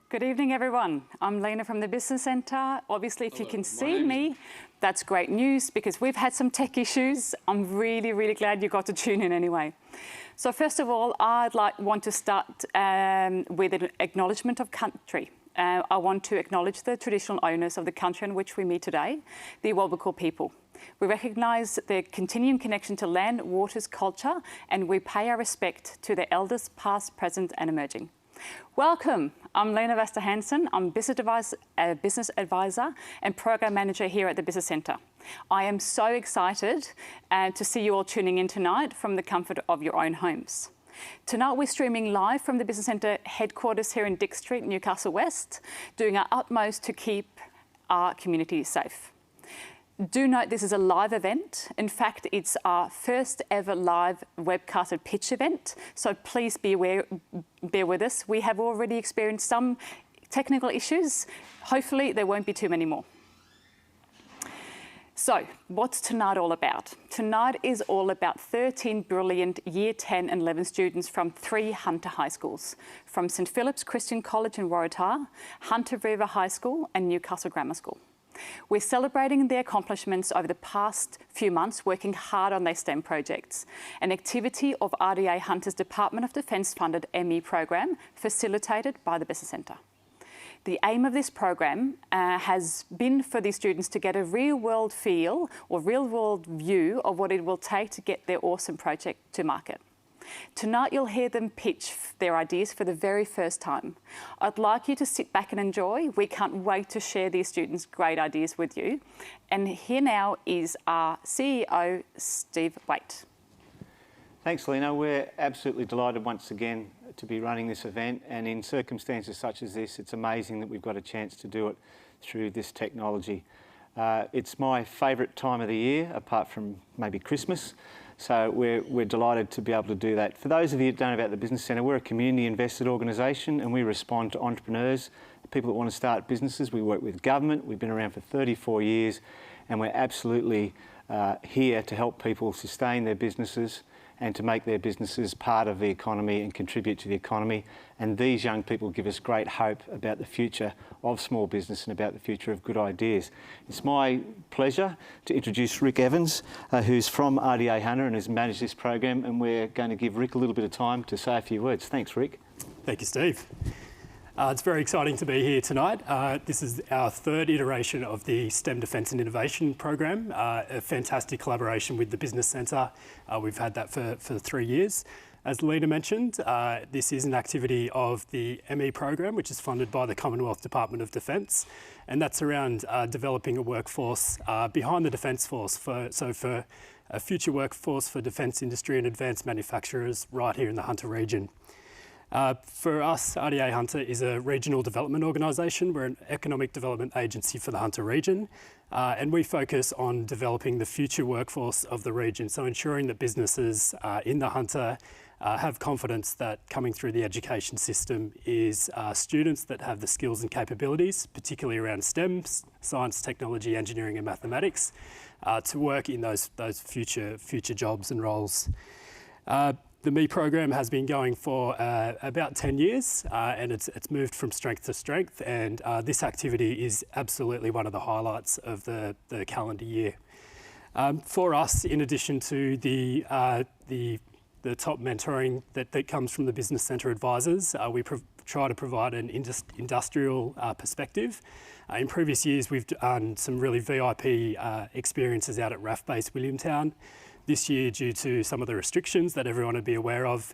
Good evening, everyone. I'm Lena from the Business Centre. Obviously, if you can see me, that's great news because we've had some tech issues. I'm really, really glad you got to tune in anyway. So first of all, want to start with an acknowledgement of country. I want to acknowledge the traditional owners of the country in which we meet today, the Awabakal people. We recognise their continuing connection to land, waters, culture, and we pay our respect to their elders past, present and emerging. Welcome, I'm Lena Vasta Hansen. I'm business advisor and program manager here at the Business Centre. I am so excited to see you all tuning in tonight from the comfort of your own homes. Tonight we're streaming live from the Business Centre headquarters here in Dick Street, Newcastle West, doing our utmost to keep our community safe. Do note this is a live event. In fact, it's our first ever live webcasted pitch event. So please bear with us. We have already experienced some technical issues. Hopefully there won't be too many more. So what's tonight all about? Tonight is all about 13 brilliant Year 10 and 11 students from 3 Hunter High Schools, from St Philip's Christian College in Waratah, Hunter River High School and Newcastle Grammar School. We're celebrating their accomplishments over the past few months, working hard on their STEM projects, an activity of RDA Hunter's Department of Defence funded ME program facilitated by the Business Centre. The aim of this program has been for these students to get a real-world feel or real-world view of what it will take to get their awesome project to market. Tonight you'll hear them pitch their ideas for the very first time. I'd like you to sit back and enjoy. We can't wait to share these students' great ideas with you. And here now is our CEO, Steve Waite. Thanks, Lena. We're absolutely delighted once again to be running this event, and in circumstances such as this, it's amazing that we've got a chance to do it through this technology. It's my favourite time of the year, apart from maybe Christmas. So we're delighted to be able to do that. For those of you who don't know about the Business Centre, we're a community invested organisation and we respond to entrepreneurs, people that want to start businesses. We work with government. We've been around for 34 years and we're absolutely here to help people sustain their businesses and to make their businesses part of the economy and contribute to the economy. And these young people give us great hope about the future of small business and about the future of good ideas. It's my pleasure to introduce Rick Evans, who's from RDA Hunter and has managed this program, and we're going to give Rick a little bit of time to say a few words. Thanks, Rick. Thank you, Steve. It's very exciting to be here tonight. This is our 3rd iteration of the STEM Defence and Innovation program, a fantastic collaboration with the Business Centre. We've had that for 3 years. As Lena mentioned, this is an activity of the ME program, which is funded by the Commonwealth Department of Defence, and that's around developing a workforce behind the Defence Force, for a future workforce for defence industry and advanced manufacturers right here in the Hunter region. For us, RDA Hunter is a regional development organisation. We're an economic development agency for the Hunter region, and we focus on developing the future workforce of the region, so ensuring that businesses in the Hunter have confidence that coming through the education system is students that have the skills and capabilities, particularly around STEM, science, technology, engineering and mathematics, to work in those future jobs and roles. The ME program has been going for about 10 years and it's moved from strength to strength, and this activity is absolutely one of the highlights of the calendar year. For us, in addition to the top mentoring that comes from the Business Centre advisors, we try to provide an industrial perspective. In previous years, we've done some really VIP experiences out at RAF Base Williamtown. This year, due to some of the restrictions that everyone would be aware of,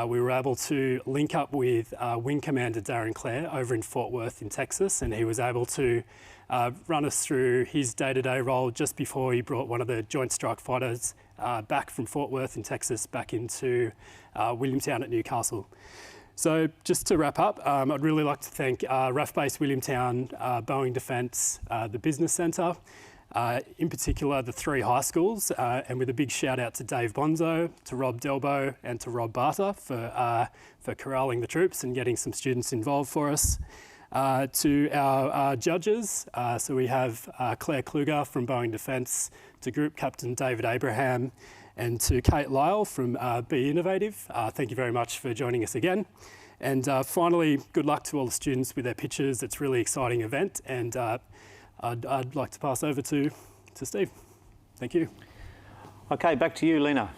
we were able to link up with Wing Commander Darren Clare over in Fort Worth in Texas, and he was able to run us through his day-to-day role just before he brought one of the Joint Strike Fighters back from Fort Worth in Texas back into Williamtown at Newcastle. So just to wrap up, I'd really like to thank RAF Base Williamtown, Boeing Defence, the Business Centre, in particular the 3 high schools, and with a big shout out to Dave Bonzo, to Rob Delbo and to Rob Barter for corralling the troops and getting some students involved for us. To our judges, so we have Claire Kluger from Boeing Defence, to Group Captain David Abraham, and to Kate Lyle from Be Innovative. Thank you very much for joining us again. And finally, good luck to all the students with their pictures. It's a really exciting event, and I'd like to pass over to Steve. Thank you. Okay, back to you, Lena.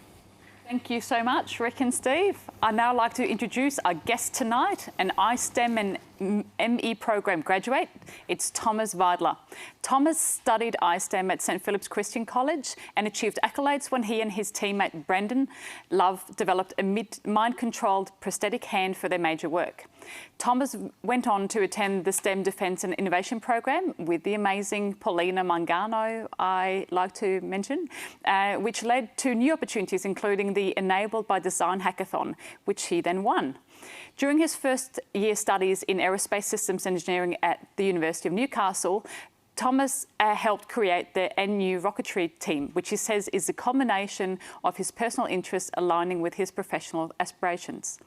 Thank you so much, Rick and Steve. I'd now like to introduce our guest tonight, an iSTEM and ME program graduate. It's Thomas Weidler. Thomas studied iSTEM at St Philip's Christian College and achieved accolades when he and his teammate Brendan Love developed a mind-controlled prosthetic hand for their major work. Thomas went on to attend the STEM Defence and Innovation program with the amazing Paulina Mangano, I like to mention, which led to new opportunities, including the Enabled by Design Hackathon, which he then won. During his first year studies in aerospace systems engineering at the University of Newcastle, Thomas helped create the NU rocketry team, which he says is a combination of his personal interests aligning with his professional aspirations.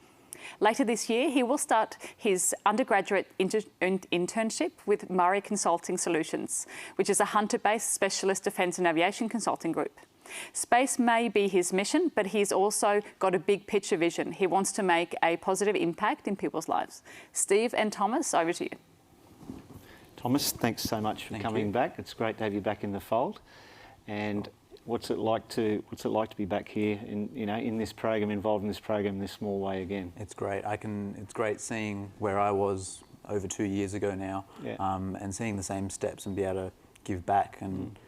Later this year, he will start his undergraduate internship with Murray Consulting Solutions, which is a Hunter-based specialist defence and aviation consulting group. Space may be his mission, but he's also got a big picture vision. He wants to make a positive impact in people's lives. Steve and Thomas, over to you. Thomas, thanks so much for coming back. It's great to have you back in the fold. And what's it like to be back here in this program, involved in this program in this small way again? It's great. It's great seeing where I was over 2 years ago now, and seeing the same steps and be able to give back and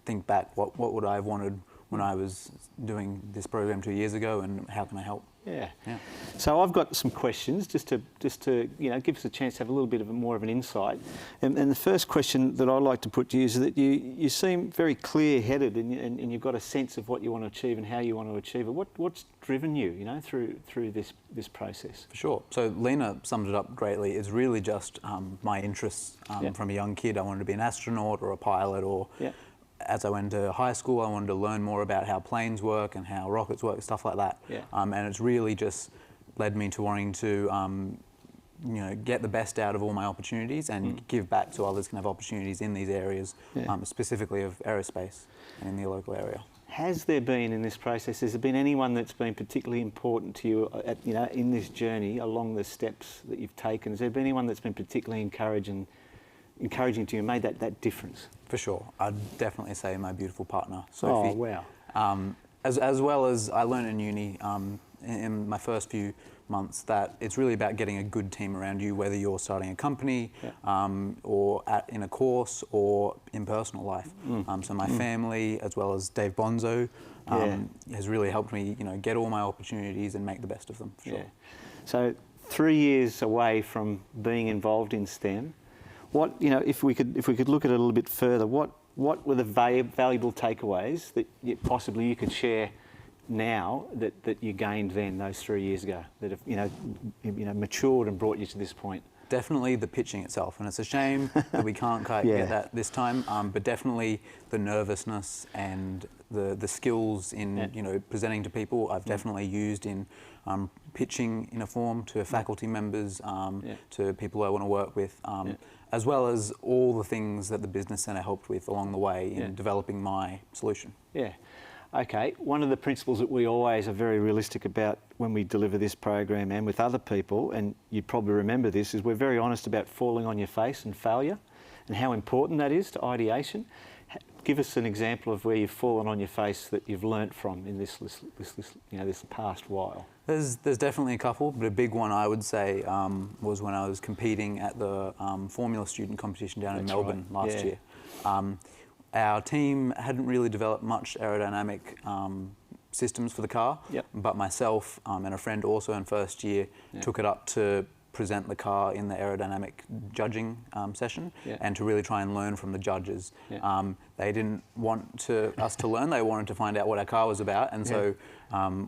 think back what would I have wanted when I was doing this program 2 years ago, and how can I help? Yeah. So I've got some questions just to give us a chance to have a little bit more of an insight. And the first question that I'd like to put to you is that you seem very clear-headed, and you've got a sense of what you want to achieve and how you want to achieve it. What's driven you, through this process? For sure. So Lena summed it up greatly. It's really just my interests from a young kid. I wanted to be an astronaut or a pilot, or as I went to high school, I wanted to learn more about how planes work and how rockets work, stuff like that. And it's really just led me to wanting to get the best out of all my opportunities and give back so others can have opportunities in these areas, specifically of aerospace and in the local area. Has there been, in this process, has there been anyone that's been particularly important to you in this journey along the steps that you've taken? Has there been anyone that's been particularly encouraging to you, made that difference? For sure. I'd definitely say my beautiful partner, Sophie. Oh, wow. As well as I learned in uni in my first few months that it's really about getting a good team around you, whether you're starting a company or in a course or in personal life. So my family, as well as Dave Bonzo, has really helped me get all my opportunities and make the best of them, for sure. So 3 years away from being involved in STEM, what, if we could look at it a little bit further, what were the valuable takeaways that possibly you could share now that you gained then, those 3 years ago, that have matured and brought you to this point? Definitely the pitching itself, and it's a shame that we can't quite get that this time. But definitely the nervousness and the skills in presenting to people, I've definitely used in pitching in a form to faculty members, to people I want to work with, as well as all the things that the Business Centre helped with along the way in developing my solution. Okay, one of the principles that we always are very realistic about when we deliver this program and with other people, and you probably remember this, is we're very honest about falling on your face and failure and how important that is to ideation. Give us an example of where you've fallen on your face that you've learnt from in this past while. There's definitely a couple, but a big one I would say was when I was competing at the Formula Student competition down in Melbourne last year. Our team hadn't really developed much aerodynamic systems for the car, but myself and a friend also in first year took it up to present the car in the aerodynamic judging session and to really try and learn from the judges. They didn't want us to learn, they wanted to find out what our car was about, and so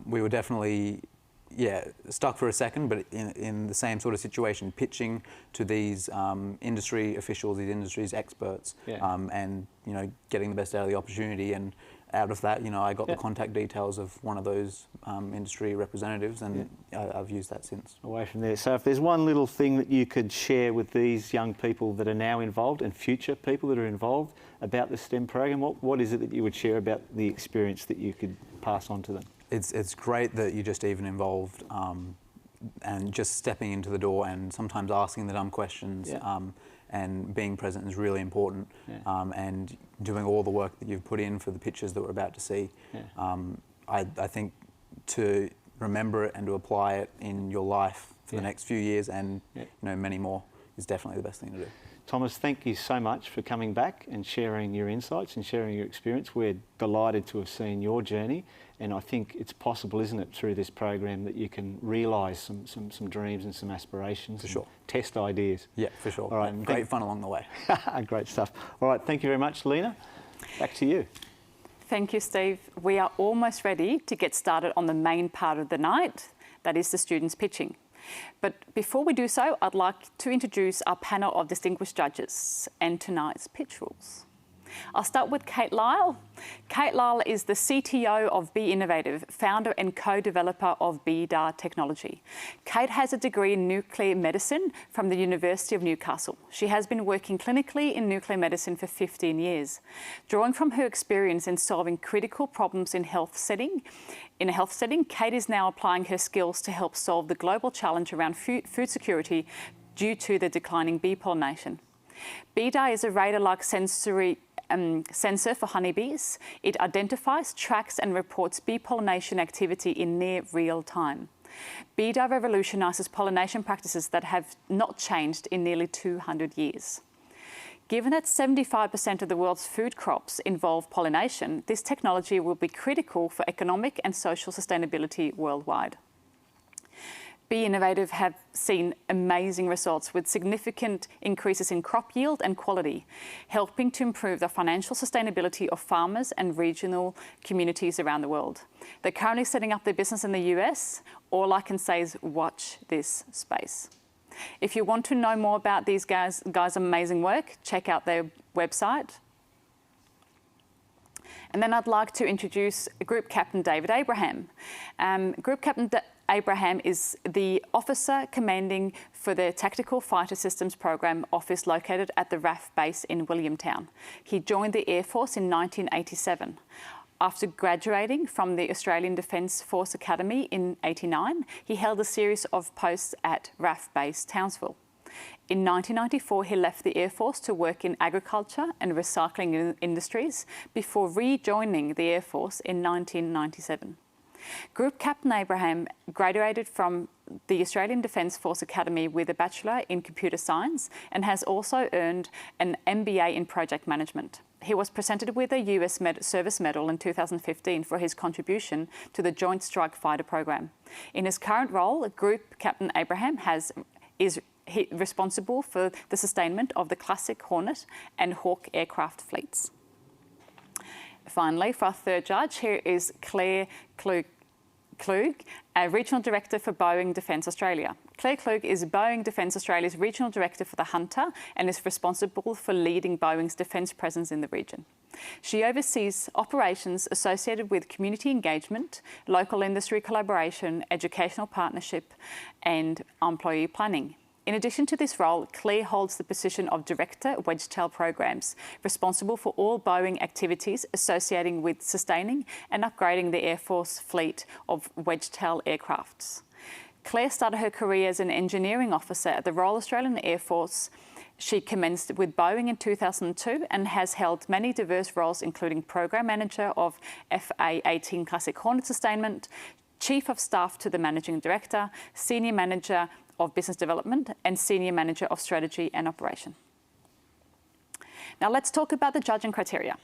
we were definitely stuck for a second, but in the same sort of situation, pitching to these industry officials, these industry's experts, and getting the best out of the opportunity. And out of that, I got the contact details of one of those industry representatives, and I've used that since. Away from there. So if there's one little thing that you could share with these young people that are now involved and future people that are involved about the STEM program, what is it that you would share about the experience that you could pass on to them? It's great that you're just even involved and just stepping into the door and sometimes asking the dumb questions and being present is really important. And doing all the work that you've put in for the pictures that we're about to see. I think to remember it and to apply it in your life for the next few years and many more is definitely the best thing to do. Thomas, thank you so much for coming back and sharing your insights and sharing your experience. We're delighted to have seen your journey, and I think it's possible, isn't it, through this program that you can realise some dreams and some aspirations. For sure. Test ideas. Yeah, for sure. All right, and great fun along the way. Great stuff. All right, thank you very much, Lena. Back to you. Thank you, Steve. We are almost ready to get started on the main part of the night, that is the students pitching. But before we do so, I'd like to introduce our panel of distinguished judges and tonight's pitch rules. I'll start with Kate Lyle. Kate Lyle is the CTO of Be Innovative, founder and co-developer of BDAR technology. Kate has a degree in nuclear medicine from the University of Newcastle. She has been working clinically in nuclear medicine for 15 years. Drawing from her experience in solving critical problems in a health setting, Kate is now applying her skills to help solve the global challenge around food security due to the declining bee pollination. BDAR is a radar-like sensor for honeybees. It identifies, tracks and reports bee pollination activity in near real time. BDAR revolutionises pollination practices that have not changed in nearly 200 years. Given that 75% of the world's food crops involve pollination, this technology will be critical for economic and social sustainability worldwide. Be Innovative have seen amazing results with significant increases in crop yield and quality, helping to improve the financial sustainability of farmers and regional communities around the world. They're currently setting up their business in the US. All I can say is watch this space. If you want to know more about these guys' amazing work, check out their website. And then I'd like to introduce Group Captain David Abraham. Group Captain Abraham is the officer commanding for the Tactical Fighter Systems Program office located at the RAF base in Williamtown. He joined the Air Force in 1987. After graduating from the Australian Defence Force Academy in 1989, he held a series of posts at RAF base Townsville. In 1994, he left the Air Force to work in agriculture and recycling industries before rejoining the Air Force in 1997. Group Captain Abraham graduated from the Australian Defence Force Academy with a Bachelor in Computer Science and has also earned an MBA in Project Management. He was presented with a US Service Medal in 2015 for his contribution to the Joint Strike Fighter program. In his current role, Group Captain Abraham is responsible for the sustainment of the classic Hornet and Hawk aircraft fleets. Finally, for our third judge, here is Claire Klug, a Regional Director for Boeing Defence Australia. Claire Klug is Boeing Defence Australia's Regional Director for the Hunter and is responsible for leading Boeing's defence presence in the region. She oversees operations associated with community engagement, local industry collaboration, educational partnership and employee planning. In addition to this role, Claire holds the position of Director, Wedgetail Programs, responsible for all Boeing activities associating with sustaining and upgrading the Air Force fleet of Wedgetail aircrafts. Claire started her career as an engineering officer at the Royal Australian Air Force. She commenced with Boeing in 2002 and has held many diverse roles, including Program Manager of FA-18 Classic Hornet Sustainment, Chief of Staff to the Managing Director, Senior Manager of Business Development and Senior Manager of Strategy and Operation. Now let's talk about the judging criteria.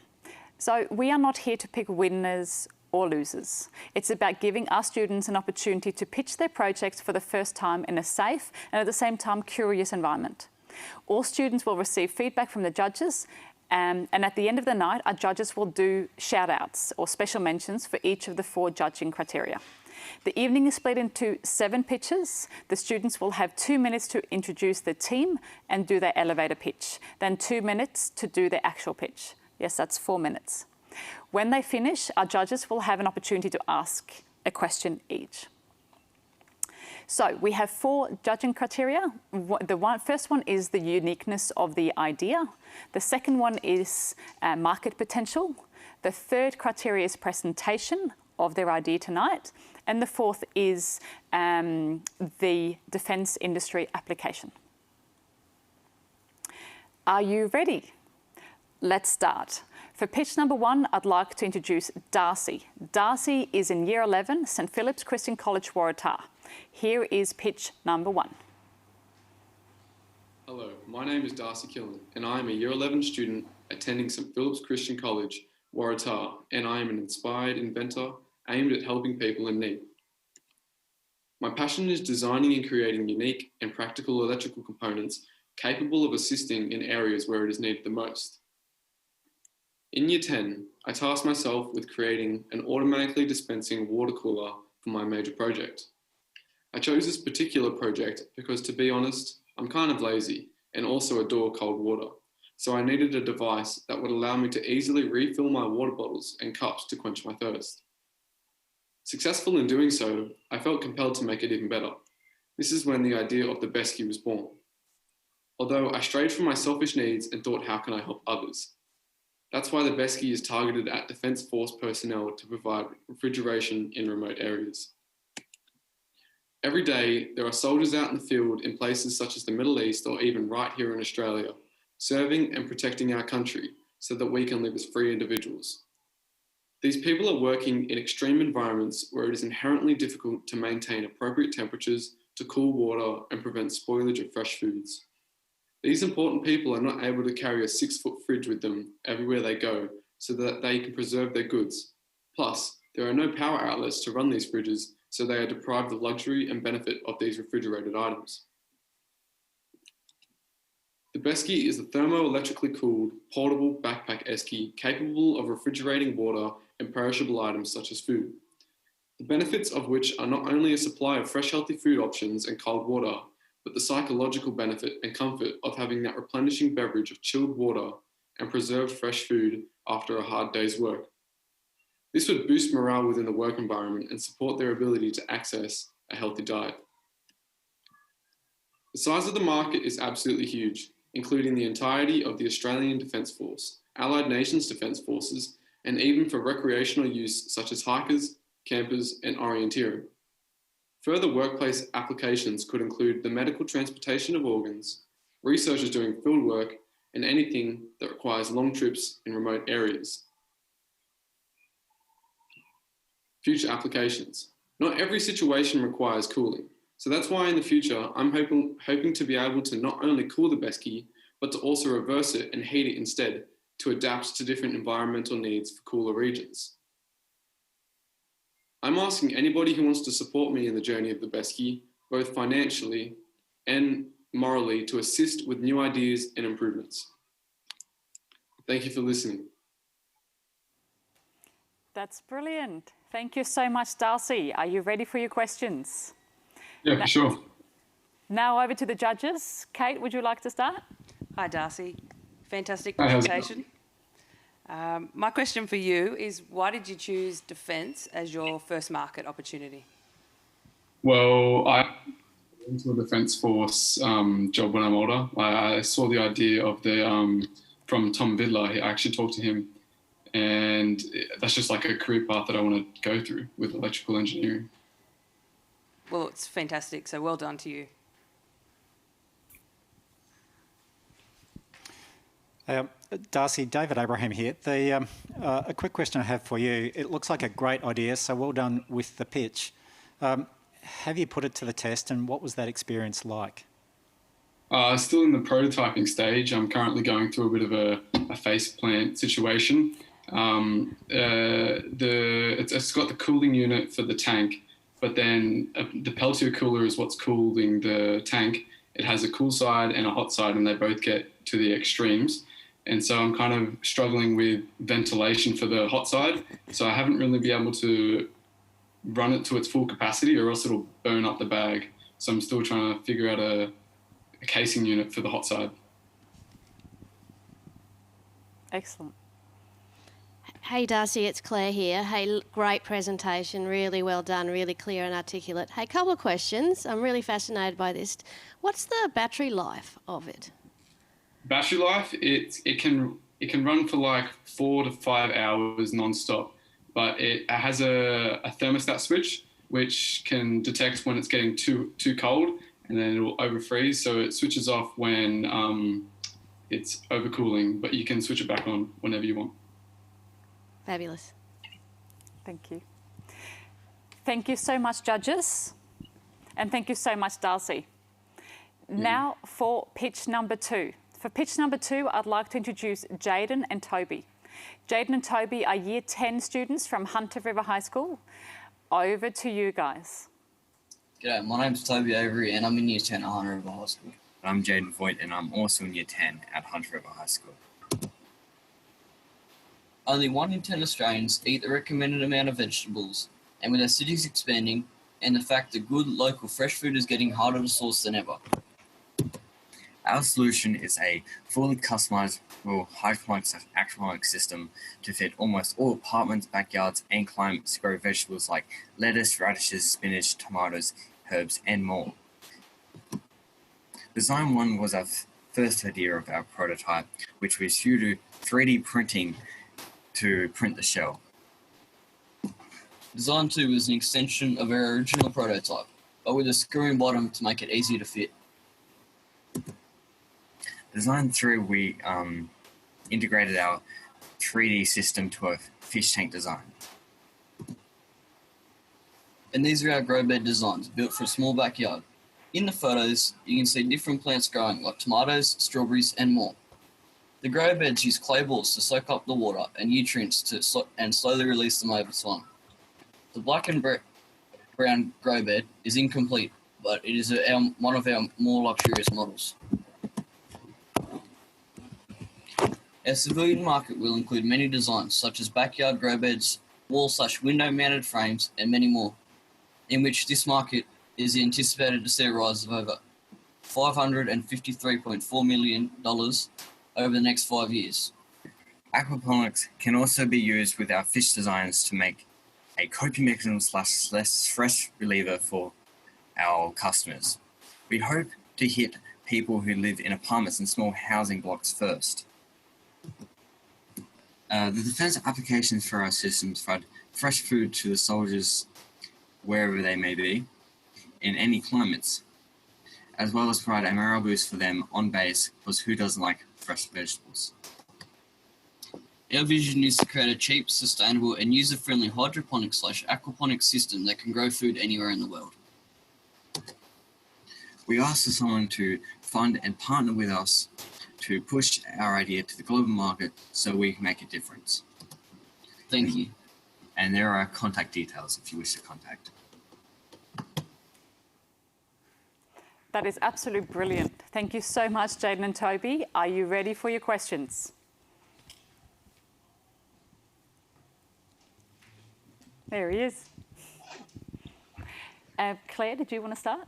So we are not here to pick winners or losers. It's about giving our students an opportunity to pitch their projects for the first time in a safe and at the same time curious environment. All students will receive feedback from the judges and at the end of the night, our judges will do shout-outs or special mentions for each of the 4 judging criteria. The evening is split into 7 pitches. The students will have 2 minutes to introduce their team and do their elevator pitch, then 2 minutes to do their actual pitch. Yes, that's 4 minutes. When they finish, our judges will have an opportunity to ask a question each. So we have 4 judging criteria. The first one is the uniqueness of the idea. The second one is market potential. The third criteria is presentation of their idea tonight. And the fourth is the defence industry application. Are you ready? Let's start. For pitch number one, I'd like to introduce Darcy. Darcy is in Year 11, St Philip's Christian College, Waratah. Here is pitch number one. Hello, my name is Darcy Killen, and I am a Year 11 student attending St Philip's Christian College, Waratah, and I am an inspired inventor aimed at helping people in need. My passion is designing and creating unique and practical electrical components capable of assisting in areas where it is needed the most. In Year 10, I tasked myself with creating an automatically dispensing water cooler for my major project. I chose this particular project because, to be honest, I'm kind of lazy and also adore cold water, so I needed a device that would allow me to easily refill my water bottles and cups to quench my thirst. Successful in doing so, I felt compelled to make it even better. This is when the idea of the Besky was born. Although I strayed from my selfish needs and thought, how can I help others? That's why the Besky is targeted at Defence Force personnel to provide refrigeration in remote areas. Every day, there are soldiers out in the field in places such as the Middle East or even right here in Australia, serving and protecting our country so that we can live as free individuals. These people are working in extreme environments where it is inherently difficult to maintain appropriate temperatures to cool water and prevent spoilage of fresh foods. These important people are not able to carry a 6-foot fridge with them everywhere they go so that they can preserve their goods. Plus, there are no power outlets to run these fridges, so they are deprived of the luxury and benefit of these refrigerated items. The Besky is a thermoelectrically cooled, portable backpack esky capable of refrigerating water and perishable items such as food. The benefits of which are not only a supply of fresh, healthy food options and cold water, but the psychological benefit and comfort of having that replenishing beverage of chilled water and preserved fresh food after a hard day's work. This would boost morale within the work environment and support their ability to access a healthy diet. The size of the market is absolutely huge, including the entirety of the Australian Defence Force, Allied Nations Defence Forces, and even for recreational use such as hikers, campers, and orienteering. Further workplace applications could include the medical transportation of organs, researchers doing field work, and anything that requires long trips in remote areas. Future applications. Not every situation requires cooling, so that's why in the future I'm hoping to be able to not only cool the Besky, but to also reverse it and heat it instead to adapt to different environmental needs for cooler regions. I'm asking anybody who wants to support me in the journey of the Besky, both financially and morally, to assist with new ideas and improvements. Thank you for listening. That's brilliant. Thank you so much, Darcy. Are you ready for your questions? Yeah, for sure. Now over to the judges. Kate, would you like to start? Hi, Darcy. Fantastic Hi, how's it presentation. My question for you is, why did you choose defence as your first market opportunity? Well, I went into a Defence Force job when I'm older. I saw the idea of the from Tom Vidler. I actually talked to him, and that's just like a career path that I want to go through with electrical engineering. Well, it's fantastic, so well done to you. Darcy, David Abraham here. A quick question I have for you. It looks like a great idea, so well done with the pitch. Have you put it to the test, and what was that experience like? Still in the prototyping stage. I'm currently going through a bit of a face plant situation. It's got the cooling unit for the tank, but then the Peltier cooler is what's cooling the tank. It has a cool side and a hot side, and they both get to the extremes. And so I'm kind of struggling with ventilation for the hot side. So I haven't really been able to run it to its full capacity, or else it'll burn up the bag. So I'm still trying to figure out a casing unit for the hot side. Excellent. Hey Darcy, it's Claire here. Hey, great presentation, really well done, really clear and articulate. Hey, couple of questions. I'm really fascinated by this. What's the battery life of it? Battery life, it can run for like 4 to 5 hours non-stop. but it has a thermostat switch which can detect when it's getting too cold, and then it will overfreeze. So it switches off when it's overcooling, but you can switch it back on whenever you want. Fabulous. Thank you. Thank you so much, judges. And thank you so much, Darcy. Now for pitch number 2. For pitch number 2, I'd like to introduce Jaden and Toby. Jaden and Toby are Year 10 students from Hunter River High School. Over to you guys. G'day, my name's Toby Avery and I'm in Year 10 at Hunter River High School. I'm Jaden Voigt and I'm also in Year 10 at Hunter River High School. Only 1 in 10 Australians eat the recommended amount of vegetables, and with our cities expanding and the fact that good local fresh food is getting harder to source than ever. Our solution is a fully customizable hydroponic/aquaponic system to fit almost all apartments, backyards, and climates to grow vegetables like lettuce, radishes, spinach, tomatoes, herbs, and more. Design 1 was our first idea of our prototype, which was due to 3D printing to print the shell. Design 2 was an extension of our original prototype, but with a screw-in bottom to make it easier to fit. Design 3, we integrated our 3D system to a fish tank design. And these are our grow bed designs, built for a small backyard. In the photos, you can see different plants growing, like tomatoes, strawberries, and more. The grow beds use clay balls to soak up the water and nutrients and slowly release them over time. The black and brown grow bed is incomplete, but it is one of our more luxurious models. Our civilian market will include many designs, such as backyard grow beds, wall/window mounted frames, and many more, in which this market is anticipated to see a rise of over $553.4 million over the next 5 years. Aquaponics can also be used with our fish designs to make a coping mechanism/stress reliever for our customers. We hope to hit people who live in apartments and small housing blocks first. The defense applications for our systems provide fresh food to the soldiers wherever they may be, in any climates, as well as provide a morale boost for them on base, because who doesn't like fresh vegetables? Our vision is to create a cheap, sustainable, and user-friendly hydroponic/aquaponic system that can grow food anywhere in the world. We ask for someone to fund and partner with us to push our idea to the global market so we can make a difference. Thank you. And there are contact details if you wish to contact. That is absolutely brilliant. Thank you so much, Jaden and Toby. Are you ready for your questions? There he is. Claire, did you want to start?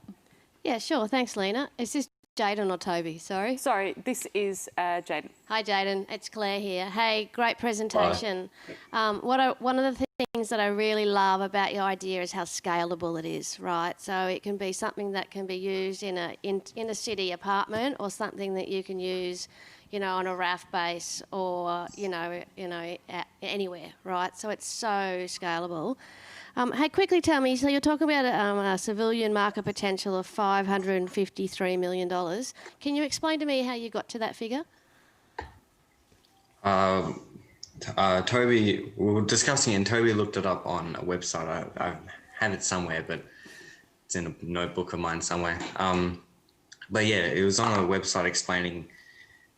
Yeah, sure. Thanks, Lena. Is this Jaden or Toby? Sorry. Sorry, this is Jaden. Hi, Jaden. It's Claire here. Hey, great presentation. One of the things that I really love about your idea is how scalable it is, right? So it can be something that can be used in a city apartment, or something that you can use, on a RAF base, or anywhere, right? So it's so scalable. Hey, quickly tell me, so you're talking about a civilian market potential of $553 million. Can you explain to me how you got to that figure? Toby, we were discussing it and Toby looked it up on a website. I had it somewhere, but it's in a notebook of mine somewhere. But yeah, it was on a website explaining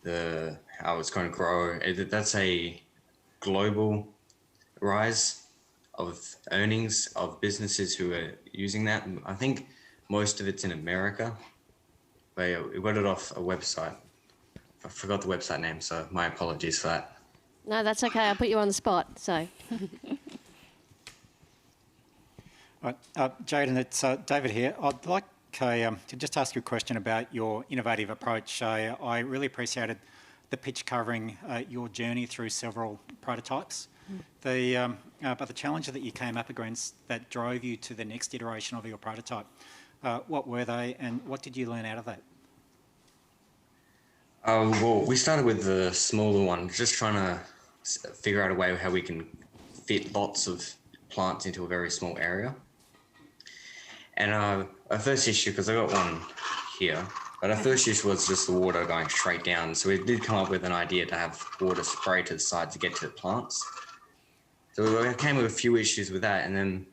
how it's going to grow. That's a global rise of earnings of businesses who are using that. I think most of it's in America, but yeah, we got it off a website. I forgot the website name, so my apologies for that. No, that's okay. I'll put you on the spot. So, Jaden, it's David here. I'd like to just ask you a question about your innovative approach. I really appreciated the pitch covering your journey through several prototypes. But the challenge that you came up against that drove you to the next iteration of your prototype, what were they, and what did you learn out of that? Well, we started with the smaller one, just trying to figure out a way how we can fit lots of plants into a very small area. And our first issue, because I got one here, but our first issue was just the water going straight down. So we did come up with an idea to have water spray to the side to get to the plants. So we came with a few issues with that, and then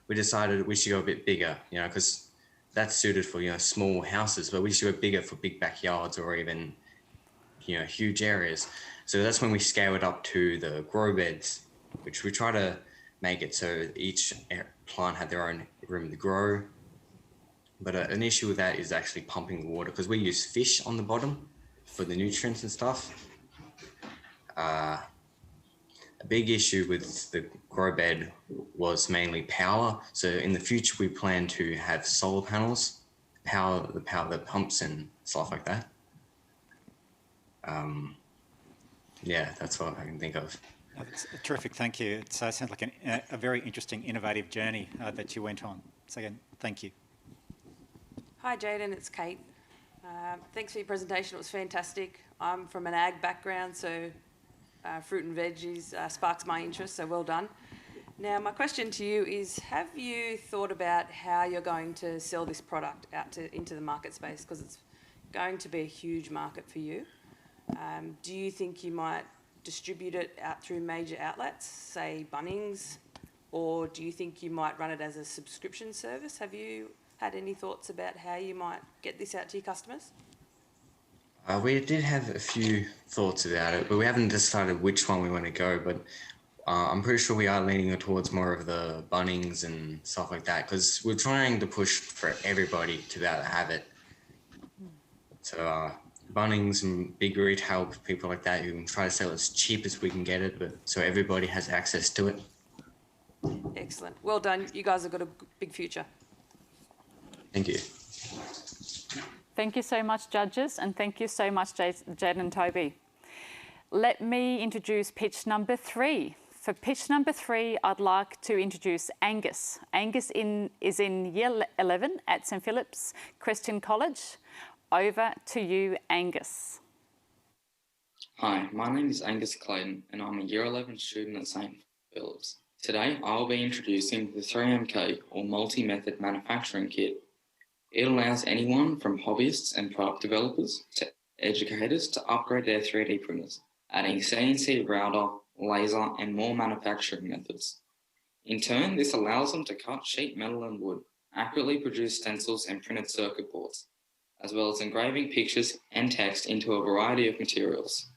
we decided we should go a bit bigger, you know, because that's suited for, you know, small houses, but we should go bigger for big backyards or even, you know, huge areas. So that's when we scaled up to the grow beds, which we try to make it so each plant had their own room to grow. But an issue with that is actually pumping the water, because we use fish on the bottom for the nutrients and stuff. A big issue with the grow bed was mainly power. So in the future, we plan to have solar panels, power the pumps and stuff like that. Yeah, that's what I can think of. That's terrific, thank you. It sounds like a very interesting, innovative journey that you went on. So again, thank you. Hi Jaden, it's Kate. Thanks for your presentation, it was fantastic. I'm from an ag background, so fruit and veggies sparks my interest, so well done. Now my question to you is, have you thought about how you're going to sell this product out into the market space, because it's going to be a huge market for you? Do you think you might distribute it out through major outlets, say Bunnings, or do you think you might run it as a subscription service? Have you had any thoughts about how you might get this out to your customers? We did have a few thoughts about it, but we haven't decided which one we want to go. But I'm pretty sure we are leaning towards more of the Bunnings and stuff like that, because we're trying to push for everybody to be able to have it. So Bunnings and big retail people like that who can try to sell as cheap as we can get it, but so everybody has access to it. Excellent. Well done. You guys have got a big future. Thank you. Thank you so much, judges, and thank you so much, Jade and Toby. Let me introduce pitch number 3. For pitch number 3, I'd like to introduce Angus. Angus is in Year 11 at St Philip's Christian College. Over to you, Angus. Hi, my name is Angus Clayton and I'm a Year 11 student at St Philip's. Today I'll be introducing the 3MK or Multi-Method Manufacturing Kit. It allows anyone from hobbyists and product developers to educators to upgrade their 3D printers, adding CNC router, laser and more manufacturing methods. In turn, this allows them to cut sheet metal and wood, accurately produce stencils and printed circuit boards, as well as engraving pictures and text into a variety of materials.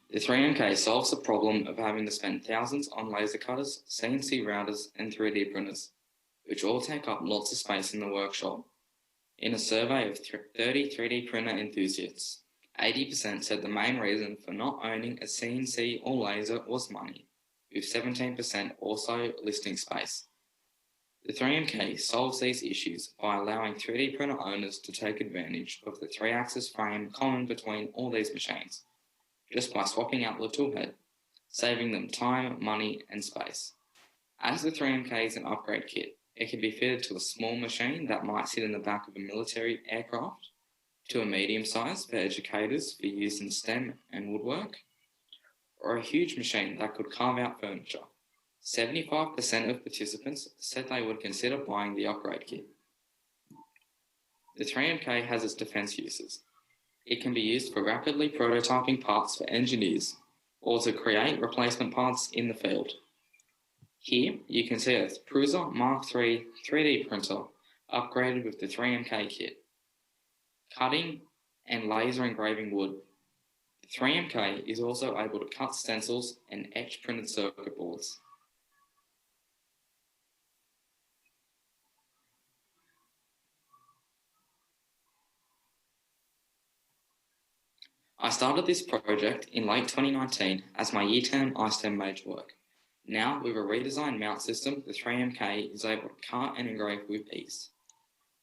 The 3MK solves the problem of having to spend thousands on laser cutters, CNC routers and 3D printers, which all take up lots of space in the workshop. In a survey of 30 3D printer enthusiasts, 80% said the main reason for not owning a CNC or laser was money, with 17% also listing space. The 3MK solves these issues by allowing 3D printer owners to take advantage of the 3-axis frame common between all these machines, just by swapping out the toolhead, saving them time, money and space. As the 3MK is an upgrade kit, it can be fitted to a small machine that might sit in the back of a military aircraft, to a medium size for educators for use in STEM and woodwork, or a huge machine that could carve out furniture. 75% of participants said they would consider buying the upgrade kit. The 3MK has its defence uses. It can be used for rapidly prototyping parts for engineers, or to create replacement parts in the field. Here, you can see a Prusa Mark III 3D printer upgraded with the 3MK kit. Cutting and laser engraving wood. The 3MK is also able to cut stencils and etch printed circuit boards. I started this project in late 2019 as my Year 10 iSTEM major work. Now, with a redesigned mount system, the 3MK is able to cut and engrave with ease.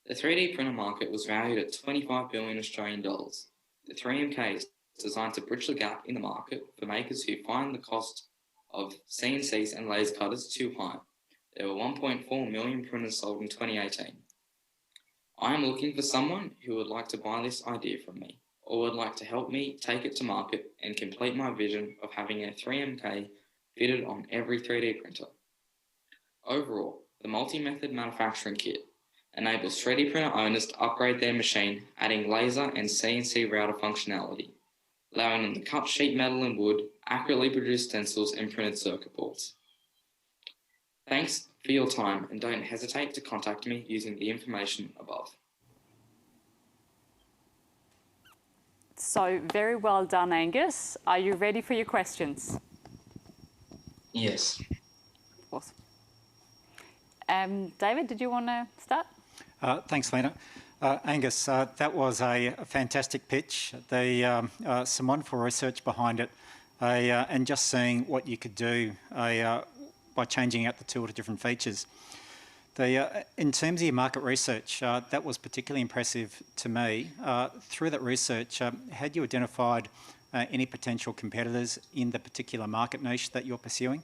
The 3D printer market was valued at 25 billion Australian dollars. The 3MK is designed to bridge the gap in the market for makers who find the cost of CNCs and laser cutters too high. There were 1.4 million printers sold in 2018. I am looking for someone who would like to buy this idea from me, or would like to help me take it to market and complete my vision of having a 3MK fitted on every 3D printer. Overall, the multi-method manufacturing kit enables 3D printer owners to upgrade their machine, adding laser and CNC router functionality, allowing them to cut sheet metal and wood, accurately produce stencils and printed circuit boards. Thanks for your time, and don't hesitate to contact me using the information above. So very well done, Angus. Are you ready for your questions? Yes. Awesome. David, did you want to start? Thanks, Lena. Angus, that was a fantastic pitch. Some wonderful research behind it, and just seeing what you could do by changing out the tool to different features. In terms of your market research, that was particularly impressive to me. Through that research, had you identified any potential competitors in the particular market niche that you're pursuing?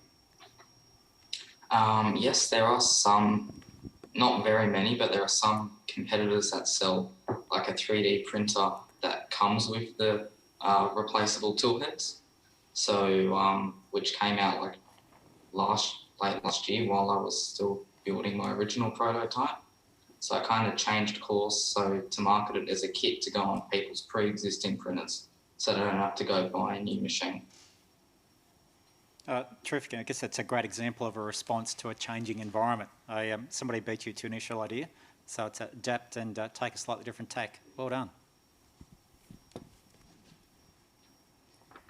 Yes, there are some, not very many, but there are some competitors that sell like a 3D printer that comes with the replaceable tool heads. So, which came out like late last year while I was still building my original prototype. So I kind of changed course to market it as a kit to go on people's pre-existing printers, so they don't have to go buy a new machine. Terrific. I guess that's a great example of a response to a changing environment. Somebody beat you to initial idea, so it's adapt and take a slightly different tack. Well done.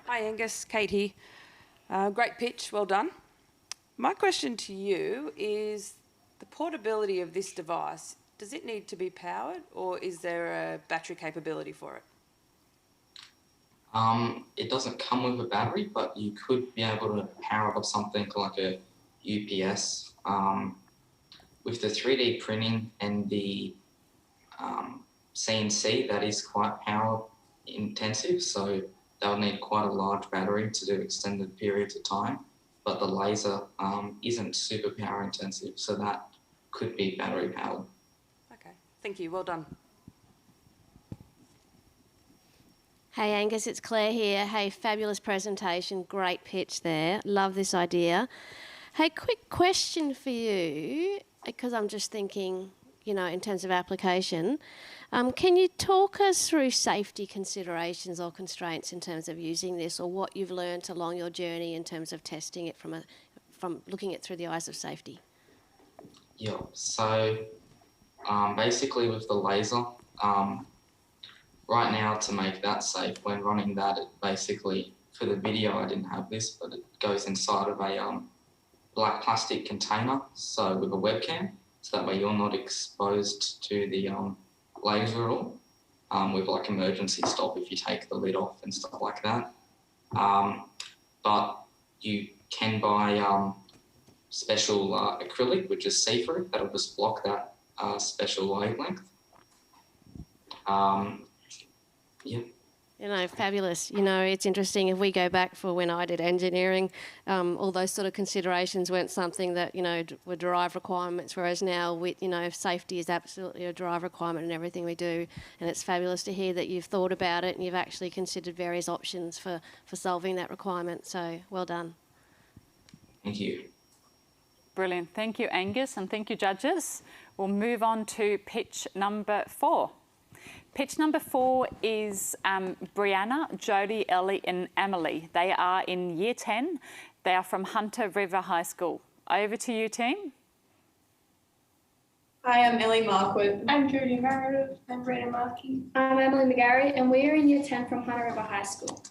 Hi Angus, Kate here. Great pitch, well done. My question to you is the portability of this device. Does it need to be powered, or is there a battery capability for it? It doesn't come with a battery, but you could be able to power up something like a UPS. With the 3D printing and the CNC, that is quite power intensive, so they'll need quite a large battery to do extended periods of time. But the laser isn't super power intensive, so that could be battery powered. Okay, thank you, well done. Hey Angus, it's Claire here. Hey, fabulous presentation, great pitch there. Love this idea. Hey, quick question for you, because I'm just thinking, in terms of application. Can you talk us through safety considerations or constraints in terms of using this, or what you've learned along your journey in terms of testing it from looking at through the eyes of safety? Yeah, so basically with the laser, right now to make that safe, when running that, it basically, for the video I didn't have this, but it goes inside of a black plastic container, so with a webcam, so that way you're not exposed to the laser at all, with like emergency stop if you take the lid off and stuff like that. But you can buy special acrylic, which is see-through, that'll just block that special wavelength. Yeah. Fabulous. It's interesting, if we go back for when I did engineering, all those sort of considerations weren't something that, were derived requirements, whereas now, safety is absolutely a derived requirement in everything we do. And it's fabulous to hear that you've thought about it and you've actually considered various options for solving that requirement. So, well done. Thank you. Brilliant. Thank you, Angus, and thank you, judges. We'll move on to pitch number 4. Pitch number 4 is Brianna, Jodie, Ellie and Emily. They are in Year 10. They are from Hunter River High School. Over to you, team. Hi, I'm Ellie Markwood. I'm Judy Meredith. I'm Brandon Markey. I'm Emily McGarry, and we are in Year 10 from Hunter River High School.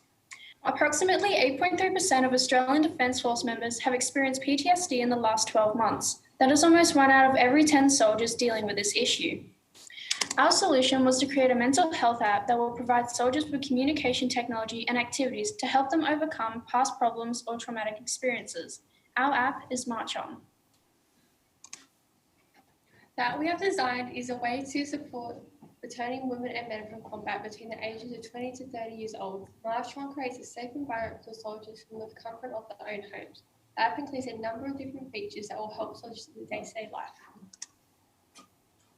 Approximately 8.3% of Australian Defence Force members have experienced PTSD in the last 12 months. That is almost 1 out of every 10 soldiers dealing with this issue. Our solution was to create a mental health app that will provide soldiers with communication technology and activities to help them overcome past problems or traumatic experiences. Our app is March On. That we have designed is a way to support returning women and men from combat between the ages of 20 to 30 years old. March On creates a safe environment for soldiers from the comfort of their own homes. The app includes a number of different features that will help soldiers in their day-to-day life.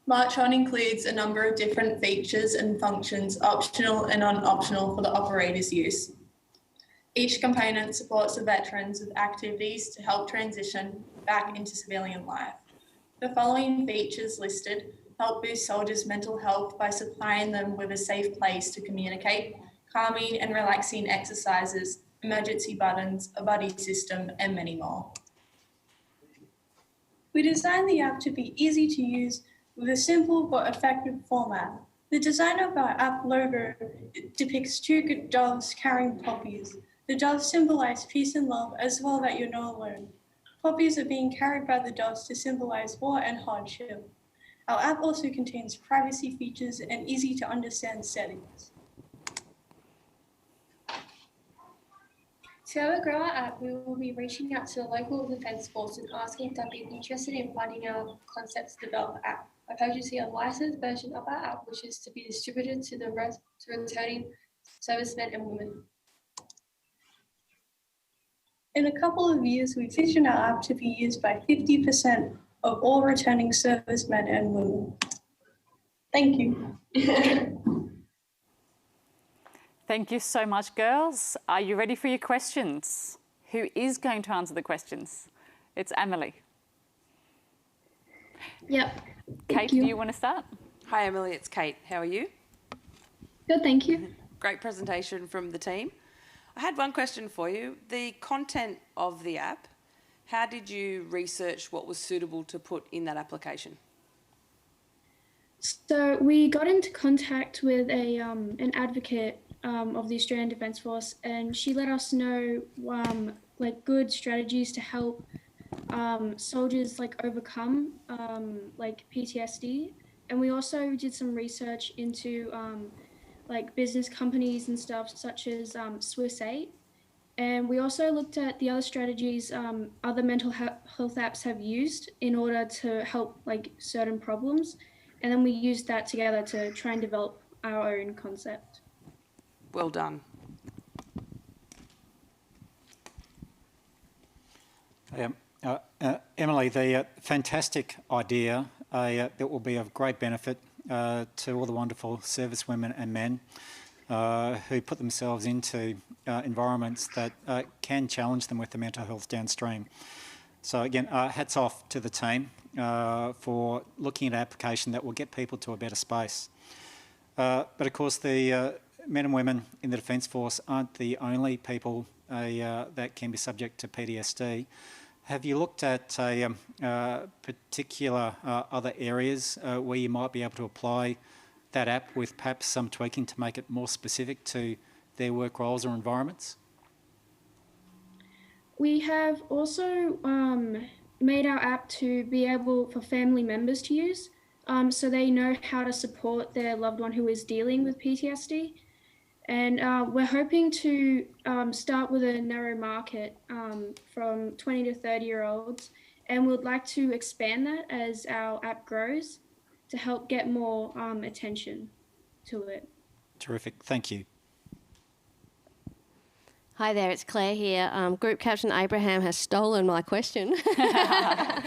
March On includes a number of different features and functions, optional and non-optional for the operator's use. Each component supports the veterans with activities to help transition back into civilian life. The following features listed help boost soldiers' mental health by supplying them with a safe place to communicate, calming and relaxing exercises, emergency buttons, a buddy system, and many more. We designed the app to be easy to use with a simple but effective format. The design of our app logo depicts two good doves carrying poppies. The doves symbolize peace and love, as well that you're not alone. Poppies are being carried by the doves to symbolize war and hardship. Our app also contains privacy features and easy to understand settings. To grow our app, we will be reaching out to the local defence force and asking if they'd be interested in funding our concepts to develop the app. I hope you see a licensed version of our app, which is to be distributed to the returning servicemen and women. In a couple of years, we vision our app to be used by 50% of all returning servicemen and women. Thank you. Thank you so much, girls. Are you ready for your questions? Who is going to answer the questions? It's Emily. Yep. Kate, do you want to start? Hi, Emily, it's Kate. How are you? Good, thank you. Great presentation from the team. I had one question for you. The content of the app, how did you research what was suitable to put in that application? So we got into contact with an advocate of the Australian Defence Force, and she let us know like good strategies to help soldiers like overcome like PTSD. And we also did some research into like business companies and stuff such as Swiss 8. And we also looked at the other strategies other mental health apps have used in order to help like certain problems. And then we used that together to try and develop our own concept. Well done. Emily, the fantastic idea that will be of great benefit to all the wonderful servicewomen and men who put themselves into environments that can challenge them with the mental health downstream. So again, hats off to the team for looking at an application that will get people to a better space. But of course, the men and women in the Defence Force aren't the only people that can be subject to PTSD. Have you looked at particular other areas where you might be able to apply that app with perhaps some tweaking to make it more specific to their work roles or environments? We have also made our app to be able for family members to use, so they know how to support their loved one who is dealing with PTSD. And we're hoping to start with a narrow market from 20 to 30-year-olds, and we'd like to expand that as our app grows to help get more attention to it. Terrific, thank you. Hi there, it's Claire here. Group Captain Abraham has stolen my question, but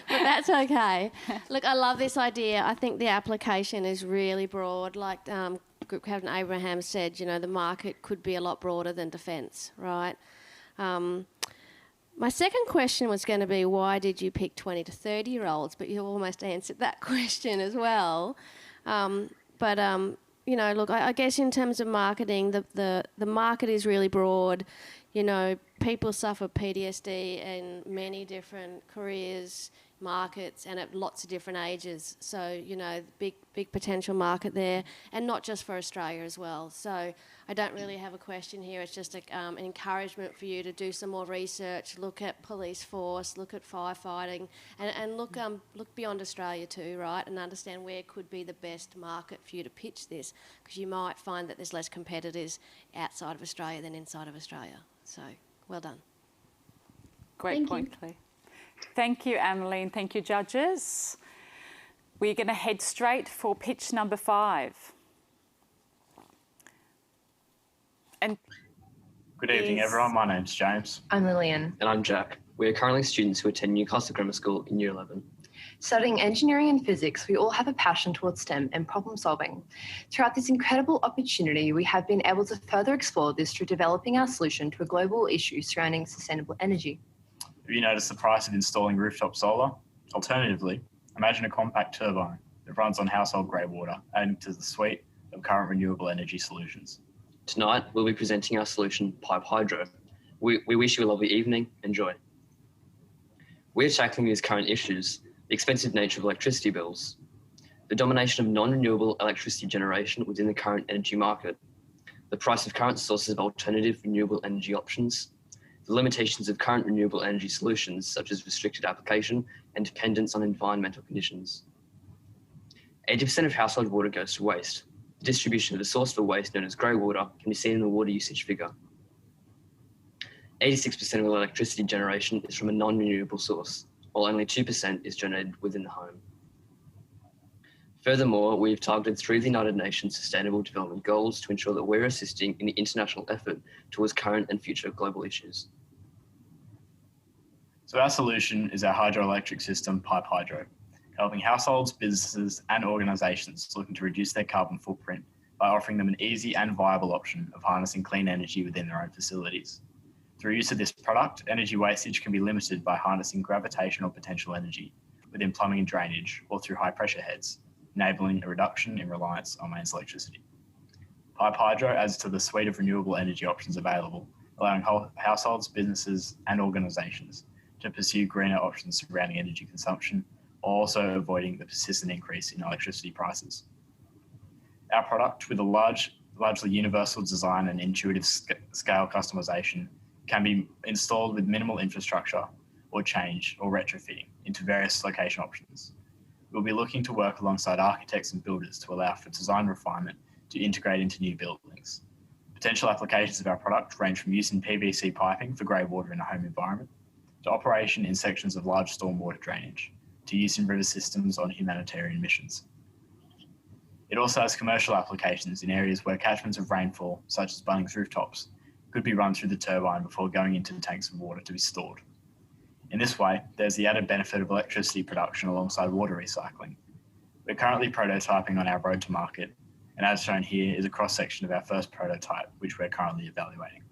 that's okay. Look, I love this idea. I think the application is really broad. Like Group Captain Abraham said, you know, the market could be a lot broader than defence, right? My second question was going to be, why did you pick 20 to 30-year-olds? But you almost answered that question as well. You know, look, I guess in terms of marketing, the market is really broad. You know, people suffer PTSD in many different careers, markets, and at lots of different ages. So, you know, big potential market there, and not just for Australia as well. So I don't really have a question here. It's just an encouragement for you to do some more research, look at police force, look at firefighting, and look beyond Australia too, right? And understand where could be the best market for you to pitch this, because you might find that there's less competitors outside of Australia than inside of Australia. So, well done. Great point, Claire. Thank you, Emily, and thank you, judges. We're going to head straight for pitch number 5. And good evening, everyone. My name's James. I'm Lillian. And I'm Jack. We are currently students who attend Newcastle Grammar School in Year 11. Studying engineering and physics, we all have a passion towards STEM and problem solving. Throughout this incredible opportunity, we have been able to further explore this through developing our solution to a global issue surrounding sustainable energy. Have you noticed the price of installing rooftop solar? Alternatively, imagine a compact turbine that runs on household grey water, adding to the suite of current renewable energy solutions. Tonight, we'll be presenting our solution, Pipe Hydro. We wish you a lovely evening. Enjoy. We're tackling these current issues, the expensive nature of electricity bills, the domination of non-renewable electricity generation within the current energy market, the price of current sources of alternative renewable energy options, the limitations of current renewable energy solutions, such as restricted application and dependence on environmental conditions. 80% of household water goes to waste. The distribution of the source for waste, known as grey water, can be seen in the water usage figure. 86% of electricity generation is from a non-renewable source, while only 2% is generated within the home. Furthermore, we've targeted 3 of the United Nations Sustainable Development Goals to ensure that we're assisting in the international effort towards current and future global issues. So our solution is our hydroelectric system, Pipe Hydro, helping households, businesses and organisations looking to reduce their carbon footprint by offering them an easy and viable option of harnessing clean energy within their own facilities. Through use of this product, energy wastage can be limited by harnessing gravitational potential energy within plumbing and drainage or through high pressure heads, enabling a reduction in reliance on mains electricity. Pipe Hydro adds to the suite of renewable energy options available, allowing households, businesses and organisations to pursue greener options surrounding energy consumption, while also avoiding the persistent increase in electricity prices. Our product, with a largely universal design and intuitive scale customisation, can be installed with minimal infrastructure or change or retrofitting into various location options. We'll be looking to work alongside architects and builders to allow for design refinement to integrate into new buildings. Potential applications of our product range from use in PVC piping for grey water in a home environment, to operation in sections of large stormwater drainage, to use in river systems on humanitarian missions. It also has commercial applications in areas where catchments of rainfall, such as Bunnings rooftops, could be run through the turbine before going into the tanks of water to be stored. In this way, there's the added benefit of electricity production alongside water recycling. We're currently prototyping on our road to market, and as shown here is a cross-section of our first prototype, which we're currently evaluating.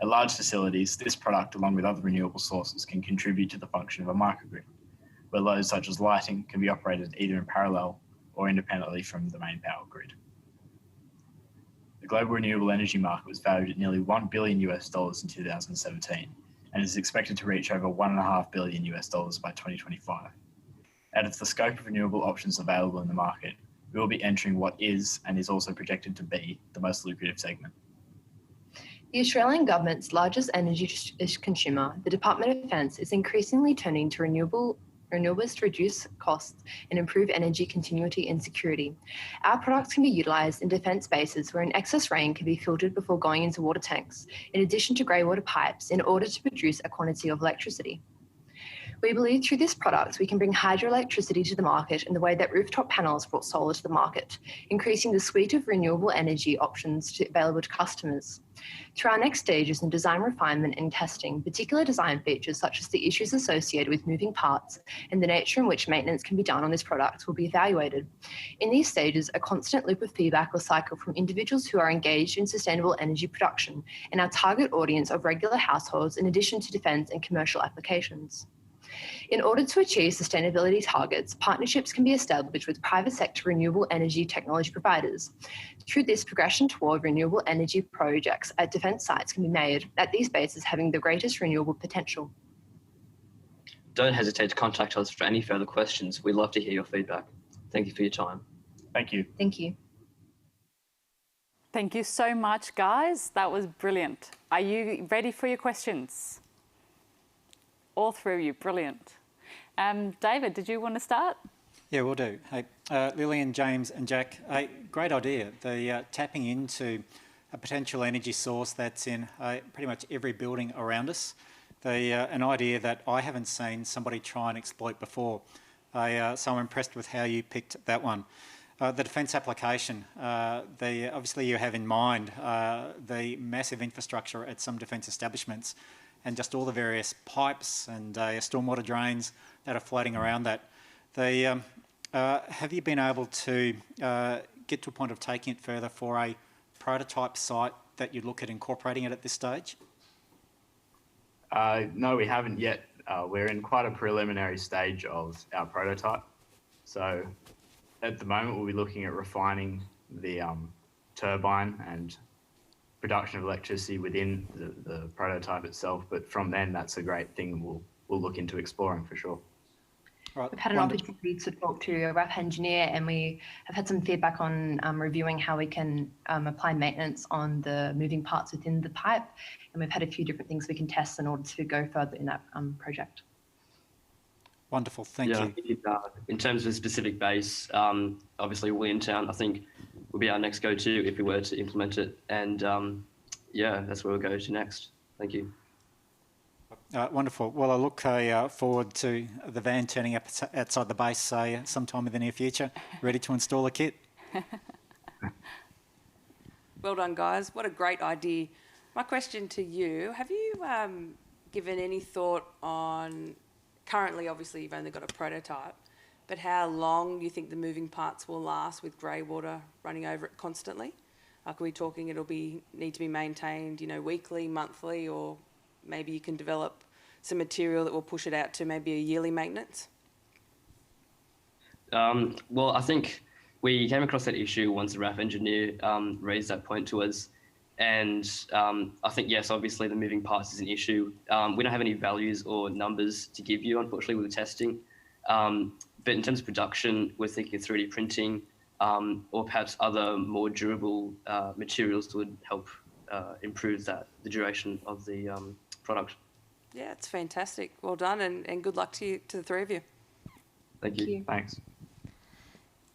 At large facilities, this product, along with other renewable sources, can contribute to the function of a microgrid, where loads such as lighting can be operated either in parallel or independently from the main power grid. The global renewable energy market was valued at nearly $1 billion in 2017 and is expected to reach over $1.5 billion by 2025. Out of the scope of renewable options available in the market, we will be entering what is and is also projected to be the most lucrative segment. The Australian government's largest energy consumer, the Department of Defence, is increasingly turning to renewables to reduce costs and improve energy continuity and security. Our products can be utilised in defence bases where an excess rain can be filtered before going into water tanks, in addition to grey water pipes, in order to produce a quantity of electricity. We believe through this product, we can bring hydroelectricity to the market in the way that rooftop panels brought solar to the market, increasing the suite of renewable energy options available to customers. Through our next stages in design refinement and testing, particular design features such as the issues associated with moving parts and the nature in which maintenance can be done on this product will be evaluated. In these stages, a constant loop of feedback will cycle from individuals who are engaged in sustainable energy production and our target audience of regular households in addition to defence and commercial applications. In order to achieve sustainability targets, partnerships can be established with private sector renewable energy technology providers. Through this, progression toward renewable energy projects at defence sites can be made at these bases having the greatest renewable potential. Don't hesitate to contact us for any further questions. We'd love to hear your feedback. Thank you for your time. Thank you. Thank you. Thank you so much, guys. That was brilliant. Are you ready for your questions? All three of you, brilliant. David, did you want to start? Yeah, we'll do. Hey, Lillian, James and Jack, great idea. The tapping into a potential energy source that's in pretty much every building around us. An idea that I haven't seen somebody try and exploit before. So I'm impressed with how you picked that one. The defence application, obviously you have in mind the massive infrastructure at some defence establishments. and just all the various pipes and stormwater drains that are floating around that. Have you been able to get to a point of taking it further for a prototype site that you look at incorporating it at this stage? No, we haven't yet. We're in quite a preliminary stage of our prototype. So at the moment, we'll be looking at refining the turbine and production of electricity within the prototype itself. But from then, that's a great thing we'll look into exploring for sure. Right. We've had an opportunity to talk to a rough engineer, and we have had some feedback on reviewing how we can apply maintenance on the moving parts within the pipe. And we've had a few different things we can test in order to go further in that project. Wonderful, thank you. In terms of a specific base, obviously Williamtown, I think, would be our next go-to if we were to implement it. And yeah, that's where we'll go to next. Thank you. Wonderful. Well, I look forward to the van turning up outside the base sometime in the near future, ready to install a kit. Well done, guys. What a great idea. My question to you, have you given any thought on, currently obviously you've only got a prototype, but how long you think the moving parts will last with grey water running over it constantly? Like, are we talking it'll need to be maintained, weekly, monthly, or maybe you can develop some material that will push it out to maybe a yearly maintenance? Well, I think we came across that issue once the RAF engineer raised that point to us. And I think, yes, obviously the moving parts is an issue. We don't have any values or numbers to give you, unfortunately, with the testing. But in terms of production, we're thinking of 3D printing or perhaps other more durable materials that would help improve the duration of the product. Yeah, it's fantastic. Well done, and good luck to the three of you. Thank you. Thanks.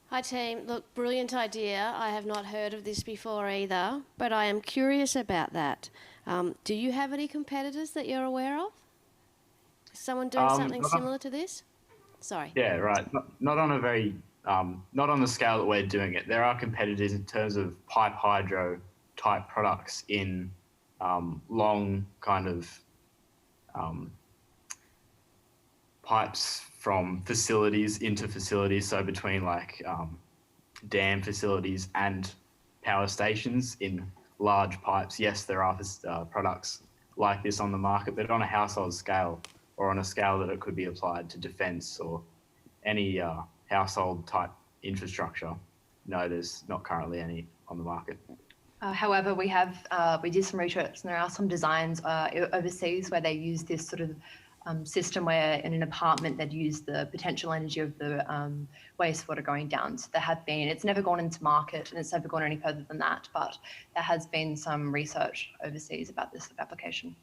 Hi team, look, brilliant idea. I have not heard of this before either, but I am curious about that. Do you have any competitors that you're aware of? Is someone doing something similar to this? Sorry. Yeah, right. Not on a very, not on the scale that we're doing it. There are competitors in terms of pipe hydro type products in long kind of pipes from facilities into facilities, so between like dam facilities and power stations in large pipes. Yes, there are products like this on the market, but on a household scale or on a scale that it could be applied to defence or any household type infrastructure, no, there's not currently any on the market. However, we did some research, and there are some designs overseas where they use this sort of system where in an apartment they'd use the potential energy of the wastewater going down. So there have been, it's never gone into market and it's never gone any further than that, but there has been some research overseas about this application.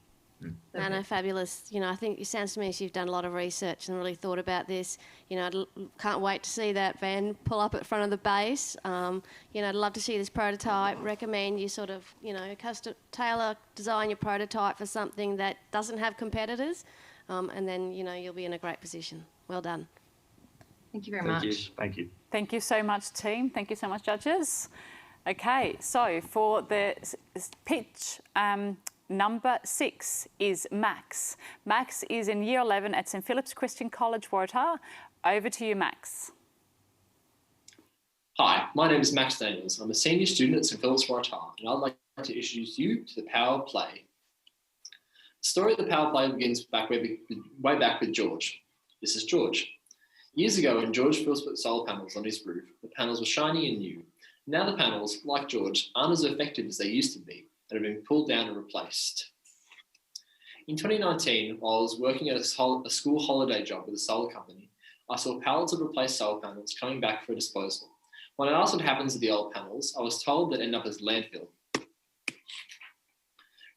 No, fabulous. I think it sounds to me as you've done a lot of research and really thought about this. I can't wait to see that van pull up at front of the base. I'd love to see this prototype. Recommend you sort of, tailor design your prototype for something that doesn't have competitors. And then, you'll be in a great position. Well done. Thank you very much. Thank you. Thank you so much, team. Thank you so much, judges. Okay, so for the pitch, number 6 is Max. Max is in Year 11 at St Philip's Christian College, Waratah. Over to you, Max. Hi, my name is Max Daniels. I'm a senior student at St Philip's, Waratah, and I'd like to introduce you to the power of play. The story of the power play begins way back with George. This is George. Years ago, when George first put solar panels on his roof, the panels were shiny and new. Now the panels, like George, aren't as effective as they used to be and have been pulled down and replaced. In 2019, while I was working at a school holiday job with a solar company, I saw pallets of replaced solar panels coming back for disposal. When I asked what happens to the old panels, I was told they end up as landfill.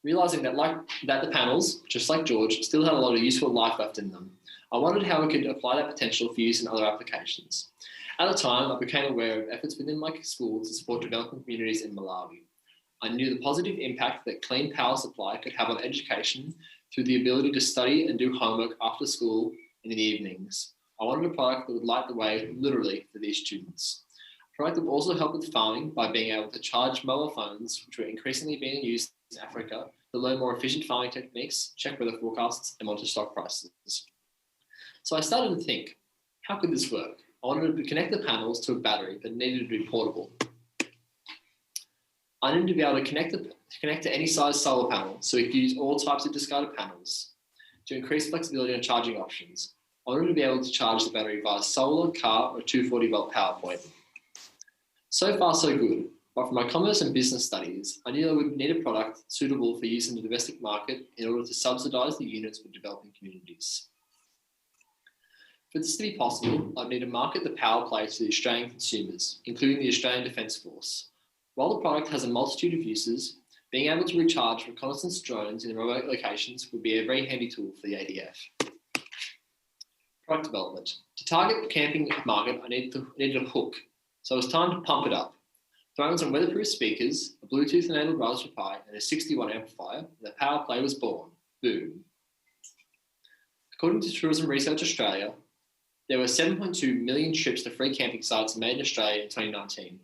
Realising that the panels, just like George, still had a lot of useful life left in them, I wondered how we could apply that potential for use in other applications. At the time, I became aware of efforts within my school to support developing communities in Malawi. I knew the positive impact that clean power supply could have on education through the ability to study and do homework after school and in the evenings. I wanted a product that would light the way, literally, for these students. A product that would also help with farming by being able to charge mobile phones, which were increasingly being used in Africa to learn more efficient farming techniques, check weather forecasts, and monitor stock prices. So I started to think, how could this work? I wanted to connect the panels to a battery, but it needed to be portable. I needed to be able to connect to any size solar panel, so we could use all types of discarded panels. To increase flexibility on charging options, I wanted to be able to charge the battery via solar, car, or 240-volt power point. So far, so good. But for my commerce and business studies, I knew I would need a product suitable for use in the domestic market in order to subsidise the units for developing communities. For this to be possible, I'd need to market the power play to the Australian consumers, including the Australian Defence Force. While the product has a multitude of uses, being able to recharge reconnaissance drones in remote locations would be a very handy tool for the ADF. Product development. To target the camping market, I needed a hook, so it was time to pump it up. Thrown some weatherproof speakers, a Bluetooth-enabled Raspberry Pi, and a 60-watt amplifier, and the power play was born. Boom. According to Tourism Research Australia, there were 7.2 million trips to free camping sites made in Australia in 2019.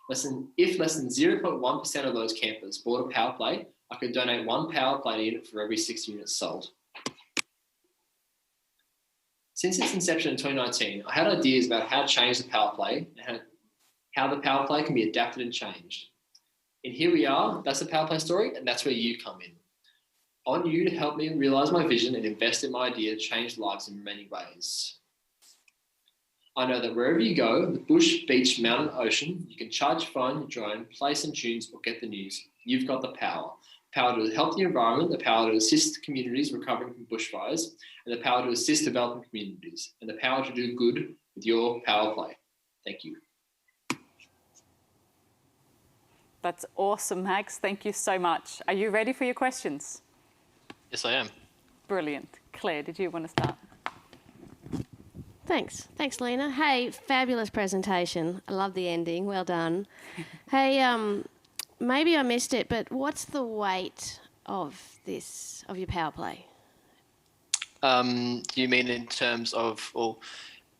If less than 0.1% of those campers bought a power play, I could donate one power play unit for every 6 units sold. Since its inception in 2019, I had ideas about how to change the power play and how the power play can be adapted and changed. And here we are, that's the power play story, and that's where you come in. I want you to help me realise my vision and invest in my idea to change lives in many ways. I know that wherever you go, the bush, beach, mountain, ocean, you can charge your phone, your drone, play some tunes, or get the news. You've got the power. The power to help the environment, the power to assist communities recovering from bushfires, and the power to assist developing communities, and the power to do good with your power play. Thank you. That's awesome, Max. Thank you so much. Are you ready for your questions? Yes, I am. Brilliant. Claire, did you want to start? Thanks, Lena. Hey, fabulous presentation. I love the ending. Well done. Hey, maybe I missed it, but what's the weight of your power play? Do you mean in terms of,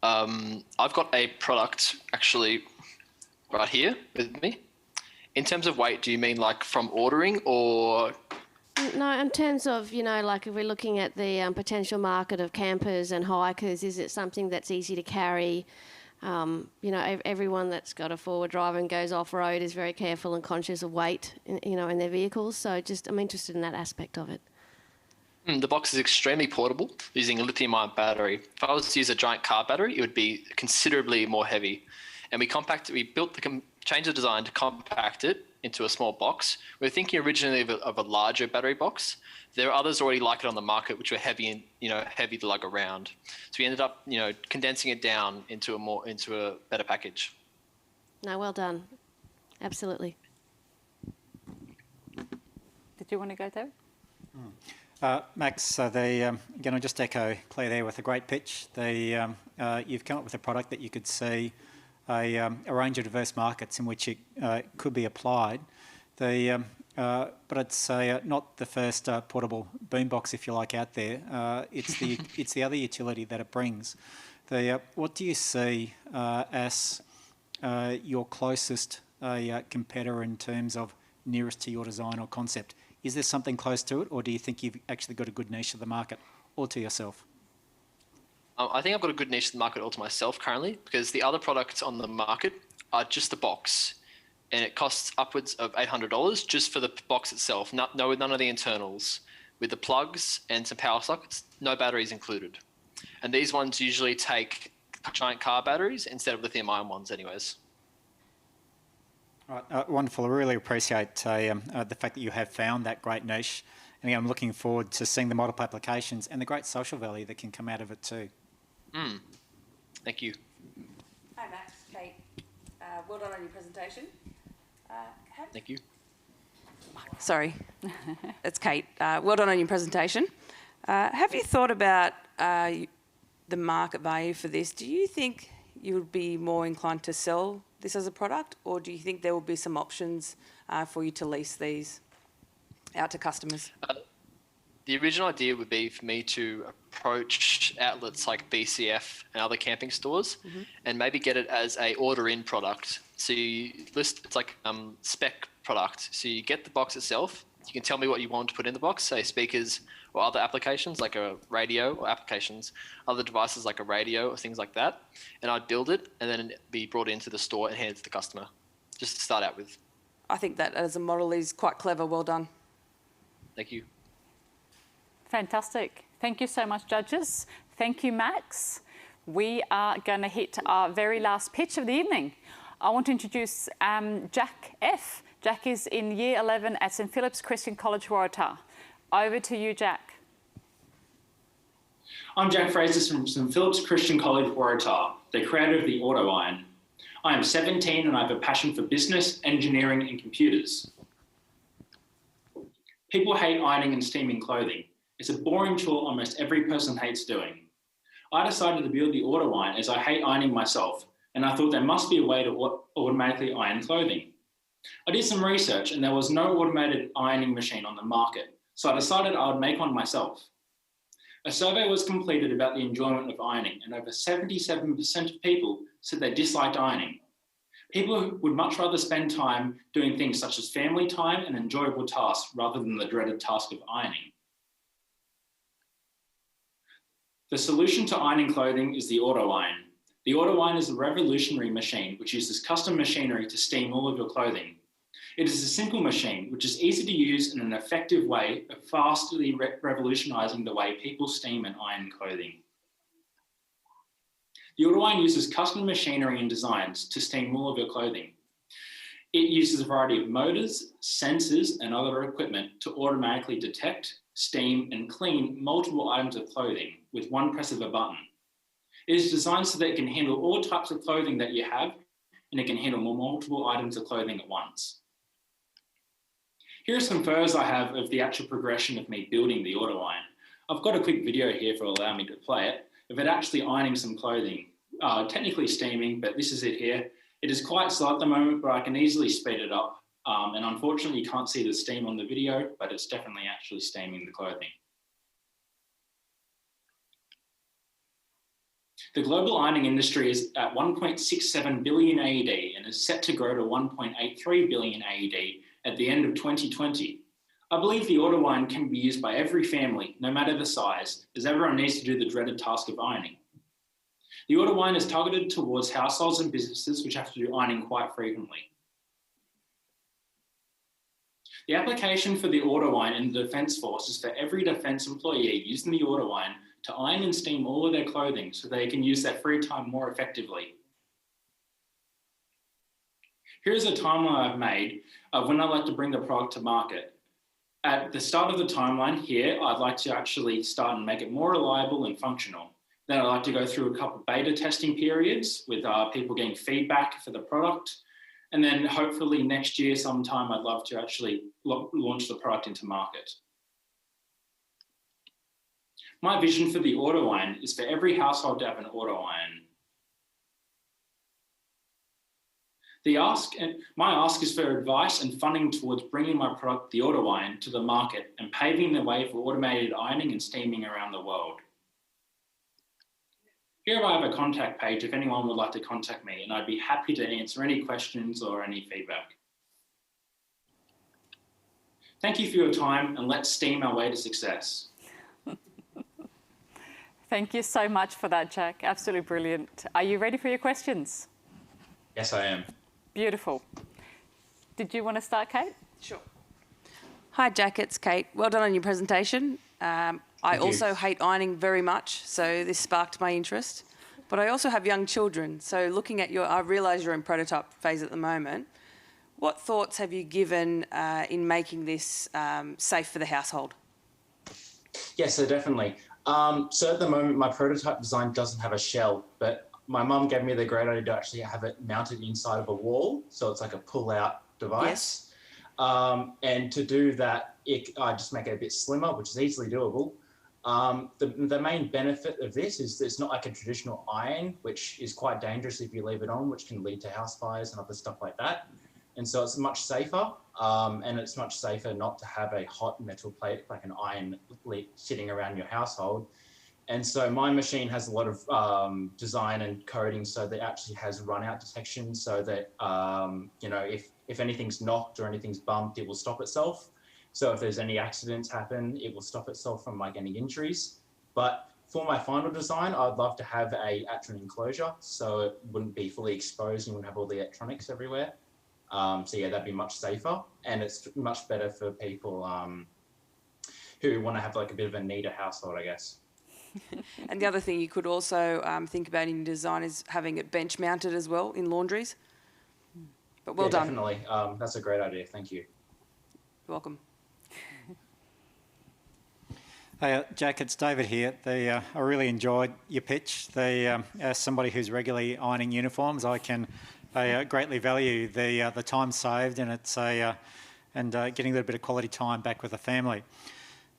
I've got a product actually right here with me. In terms of weight, do you mean like from ordering or? No, in terms of, like if we're looking at the potential market of campers and hikers, is it something that's easy to carry? Everyone that's got a forward drive and goes off-road is very careful and conscious of weight, in their vehicles. So I'm interested in that aspect of it. The box is extremely portable, using a lithium-ion battery. If I was to use a giant car battery, it would be considerably more heavy. And we changed the design to compact it into a small box. We were thinking originally of a larger battery box. There are others already like it on the market, which were heavy to lug around. So we ended up, condensing it down into a better package. No, well done. Absolutely. Did you want to go, David? Max, again, I'll just echo Claire there with a great pitch. You've come up with a product that you could see a range of diverse markets in which it could be applied. But it's not the first portable boombox, if you like, out there. It's the other utility that it brings. What do you see as your closest competitor in terms of nearest to your design or concept? Is there something close to it, or do you think you've actually got a good niche of the market all to yourself? I think I've got a good niche of the market all to myself currently, because the other products on the market are just the box, and it costs upwards of $800 just for the box itself. None of the internals, with the plugs and some power sockets, no batteries included. And these ones usually take giant car batteries instead of lithium-ion ones, anyways. Right, wonderful. I really appreciate the fact that you have found that great niche, and I'm looking forward to seeing the multiple applications and the great social value that can come out of it too. Thank you. Hi Max, Kate. Well done on your presentation. Thank you. Sorry, it's Kate. Well done on your presentation. Have you thought about the market value for this? Do you think you would be more inclined to sell this as a product, or do you think there will be some options for you to lease these out to customers? The original idea would be for me to approach outlets like BCF and other camping stores, and maybe get it as a order-in product. So you list, it's like spec product. So you get the box itself, You can tell me what you want to put in the box, say speakers or other applications like a radio, or applications, other devices like a radio or things like that. And I'd build it and then it'd be brought into the store and handed to the customer, just to start out with. I think that as a model is quite clever. Well done. Thank you. Fantastic. Thank you so much, judges. Thank you, Max. We are going to hit our very last pitch of the evening. I want to introduce Jack F. Jack is in Year 11 at St Philip's Christian College, Waratah. Over to you, Jack. I'm Jack Fraser from St Philip's Christian College, Waratah, the creator of the Auto Iron. I am 17 and I have a passion for business, engineering and computers. People hate ironing and steaming clothing. It's a boring chore almost every person hates doing. I decided to build the Auto Iron as I hate ironing myself, and I thought there must be a way to automatically iron clothing. I did some research and there was no automated ironing machine on the market, so I decided I would make one myself. A survey was completed about the enjoyment of ironing, and over 77% of people said they disliked ironing. People would much rather spend time doing things such as family time and enjoyable tasks rather than the dreaded task of ironing. The solution to ironing clothing is the Auto Iron. The Auto Iron is a revolutionary machine which uses custom machinery to steam all of your clothing. It is a simple machine which is easy to use in an effective way of vastly revolutionising the way people steam and iron clothing. The Auto Iron uses custom machinery and designs to steam all of your clothing. It uses a variety of motors, sensors and other equipment to automatically detect, steam and clean multiple items of clothing with one press of a button. It is designed so that it can handle all types of clothing that you have, and it can handle multiple items of clothing at once. Here are some photos I have of the actual progression of me building the Auto Iron. I've got a quick video here for allowing me to play it, of it actually ironing some clothing, technically steaming, but this is it here. It is quite slow at the moment, but I can easily speed it up. And unfortunately, you can't see the steam on the video, but it's definitely actually steaming the clothing. The global ironing industry is at 1.67 billion AED and is set to grow to 1.83 billion AED at the end of 2020. I believe the Auto Iron can be used by every family, no matter the size, as everyone needs to do the dreaded task of ironing. The Auto Iron is targeted towards households and businesses which have to do ironing quite frequently. The application for the Auto Iron in the Defence Force is for every Defence employee using the Auto Iron to iron and steam all of their clothing so they can use their free time more effectively. Here's a timeline I've made of when I'd like to bring the product to market. At the start of the timeline here, I'd like to actually start and make it more reliable and functional. Then I'd like to go through a couple of beta testing periods with people getting feedback for the product. And then hopefully next year sometime, I'd love to actually launch the product into market. My vision for the Auto Iron is for every household to have an Auto Iron. My ask is for advice and funding towards bringing my product, the Auto Iron, to the market and paving the way for automated ironing and steaming around the world. Here I have a contact page if anyone would like to contact me, and I'd be happy to answer any questions or any feedback. Thank you for your time, and let's steam our way to success. Thank you so much for that, Jack. Absolutely brilliant. Are you ready for your questions? Yes, I am. Beautiful. Did you want to start, Kate? Sure. Hi, Jack, it's Kate. Well done on your presentation. I also hate ironing very much, so this sparked my interest. But I also have young children, so looking at I realise you're in prototype phase at the moment. What thoughts have you given in making this safe for the household? Yes, so definitely. So at the moment, my prototype design doesn't have a shell, but my mum gave me the great idea to actually have it mounted inside of a wall, so it's like a pull-out device. Yes. And to do that, I just make it a bit slimmer, which is easily doable. The main benefit of this is that it's not like a traditional iron, which is quite dangerous if you leave it on, which can lead to house fires and other stuff like that. And so it's much safer, and it's much safer not to have a hot metal plate like an iron sitting around your household. And so my machine has a lot of design and coding, so that it actually has run-out detection, so that if anything's knocked or anything's bumped, it will stop itself. So if there's any accidents happen, it will stop itself from like any injuries. But for my final design, I'd love to have a Atron enclosure, so it wouldn't be fully exposed and you wouldn't have all the electronics everywhere. So yeah, that'd be much safer, and it's much better for people who want to have like a bit of a neater household, I guess. And the other thing you could also think about in your design is having it bench mounted as well in laundries. But well done. Definitely. That's a great idea. Thank you. You're welcome. Hey, Jack, it's David here. I really enjoyed your pitch. As somebody who's regularly ironing uniforms, I greatly value the time saved, and and getting a little bit of quality time back with the family.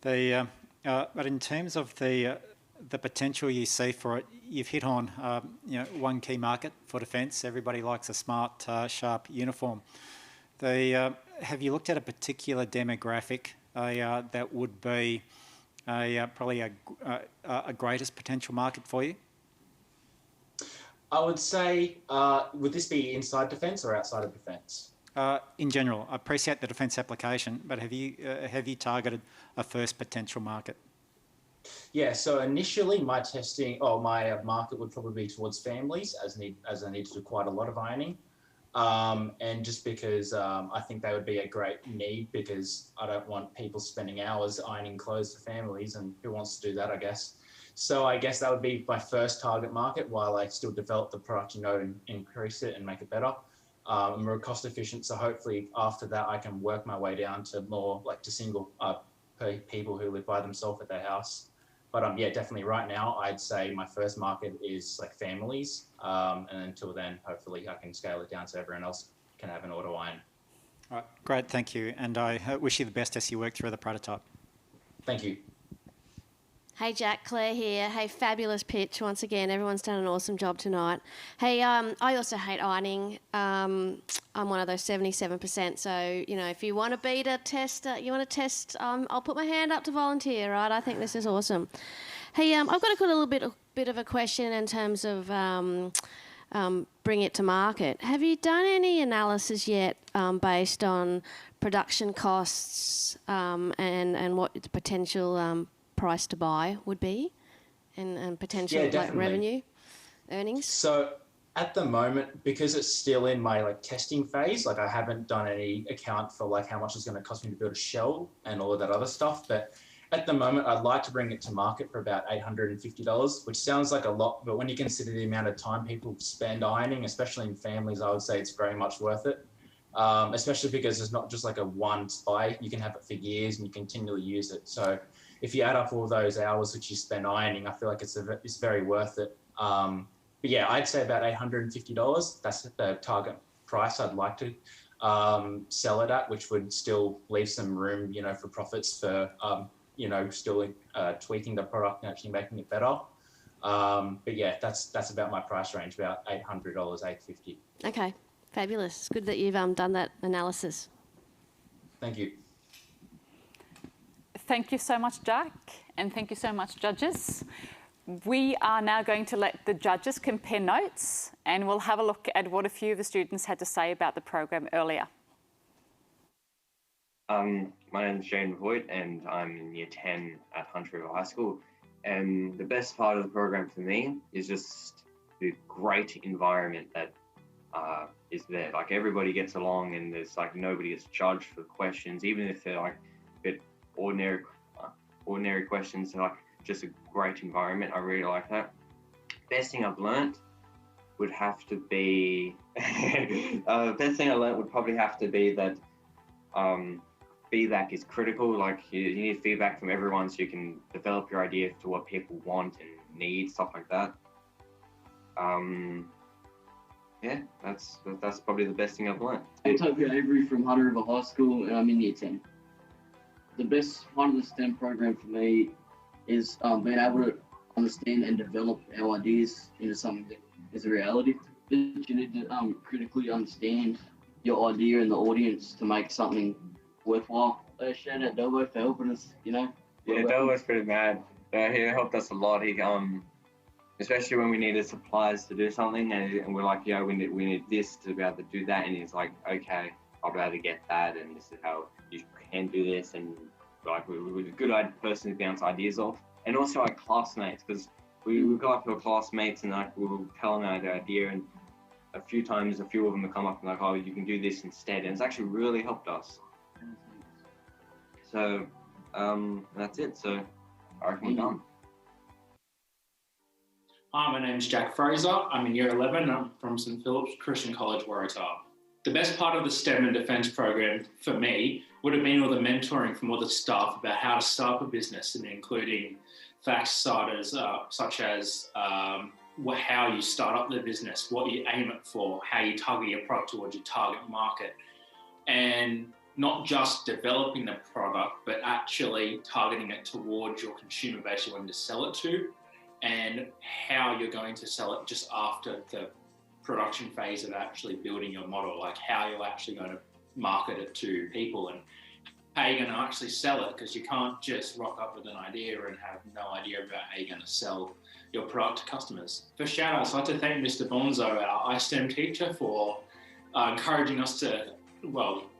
But in terms of the potential you see for it, you've hit on one key market for defence. Everybody likes a smart, sharp uniform. Have you looked at a particular demographic that would be probably a greatest potential market for you? I would say, would this be inside defence or outside of defence? In general, I appreciate the defence application, but have you targeted a first potential market? Yeah, so initially my market would probably be towards families, as I need to do quite a lot of ironing. And just because I think they would be a great need, because I don't want people spending hours ironing clothes for families, and who wants to do that, I guess. So I guess that would be my first target market, while I still develop the product, and increase it and make it better. And more cost efficient, so hopefully after that I can work my way down to more like to single people who live by themselves at their house. But yeah, definitely right now I'd say my first market is like families, and until then hopefully I can scale it down so everyone else can have an auto iron. All right, great, thank you, and I wish you the best as you work through the prototype. Thank you. Hey Jack, Claire here. Hey, fabulous pitch once again. Everyone's done an awesome job tonight. Hey, I also hate ironing. I'm one of those 77%. So if you want a beta test, I'll put my hand up to volunteer. Right? I think this is awesome. Hey, I've got a little bit of a question in terms of bring it to market. Have you done any analysis yet based on production costs and what the potential price to buy would be, and potential revenue earnings? So at the moment, because it's still in my testing phase, I haven't done any account for how much it's going to cost me to build a shell and all of that other stuff. But at the moment, I'd like to bring it to market for about $850, which sounds like a lot, but when you consider the amount of time people spend ironing, especially in families, I would say it's very much worth it. Especially because it's not just a one buy. You can have it for years and you continually use it. So if you add up all those hours which you spend ironing, I feel like it's very worth it. But yeah, I'd say about $850. That's the target price I'd like to sell it at, which would still leave some room, for profits for, still tweaking the product and actually making it better. But yeah, that's about my price range, about $800, $850. Okay, fabulous. It's good that you've done that analysis. Thank you. Thank you so much, Jack, and thank you so much, judges. We are now going to let the judges compare notes, and we'll have a look at what a few of the students had to say about the program earlier. My name is Jane Voigt, and I'm in Year 10 at Hunter River High School. And the best part of the program for me is just the great environment that is there. Everybody gets along, and there's nobody is judged for questions, even if they're a bit ordinary questions. Just a great environment. I really like that. Best thing I've learned would have to be best thing I learned would probably have to be that feedback is critical. You need feedback from everyone so you can develop your idea to what people want and need, stuff like that. Yeah, that's probably the best thing I've learned. I'm Toby Avery from Hunter River High School, and I'm in Year 10. The best part of the STEM program for me is being able to understand and develop our ideas into something that is a reality. You need to critically understand your idea and the audience to make something worthwhile. Shout out Delbo for helping us, Yeah, Delbo's pretty mad. He helped us a lot. He especially when we needed supplies to do something, and we're like, we need this to be able to do that, and he's like, okay, I'll be able to get that, and this is how you can do this, and like we're a good person to bounce ideas off. And also our classmates, because we go up to our classmates and like we'll tell them our idea, and a few times a few of them will come up and like, oh, you can do this instead, and it's actually really helped us. So that's it. So I reckon we're done. Hi, my name's Jack Fraser. I'm in Year 11. I'm from St Philip's Christian College, Waratah. The best part of the STEM and Defence program for me would have been all the mentoring from all the staff about how to start a business, and including facts such as how you start up the business, what you aim it for, how you target your product towards your target market, and not just developing the product, but actually targeting it towards your consumer base you're wanting to sell it to, and how you're going to sell it just after the production phase of actually building your model, like how you're actually going to market it to people and how you're going to actually sell it, because you can't just rock up with an idea and have no idea about how you're going to sell your product to customers. For shout outs, I'd like to thank Mr. Bonzo, our iSTEM teacher, for encouraging us to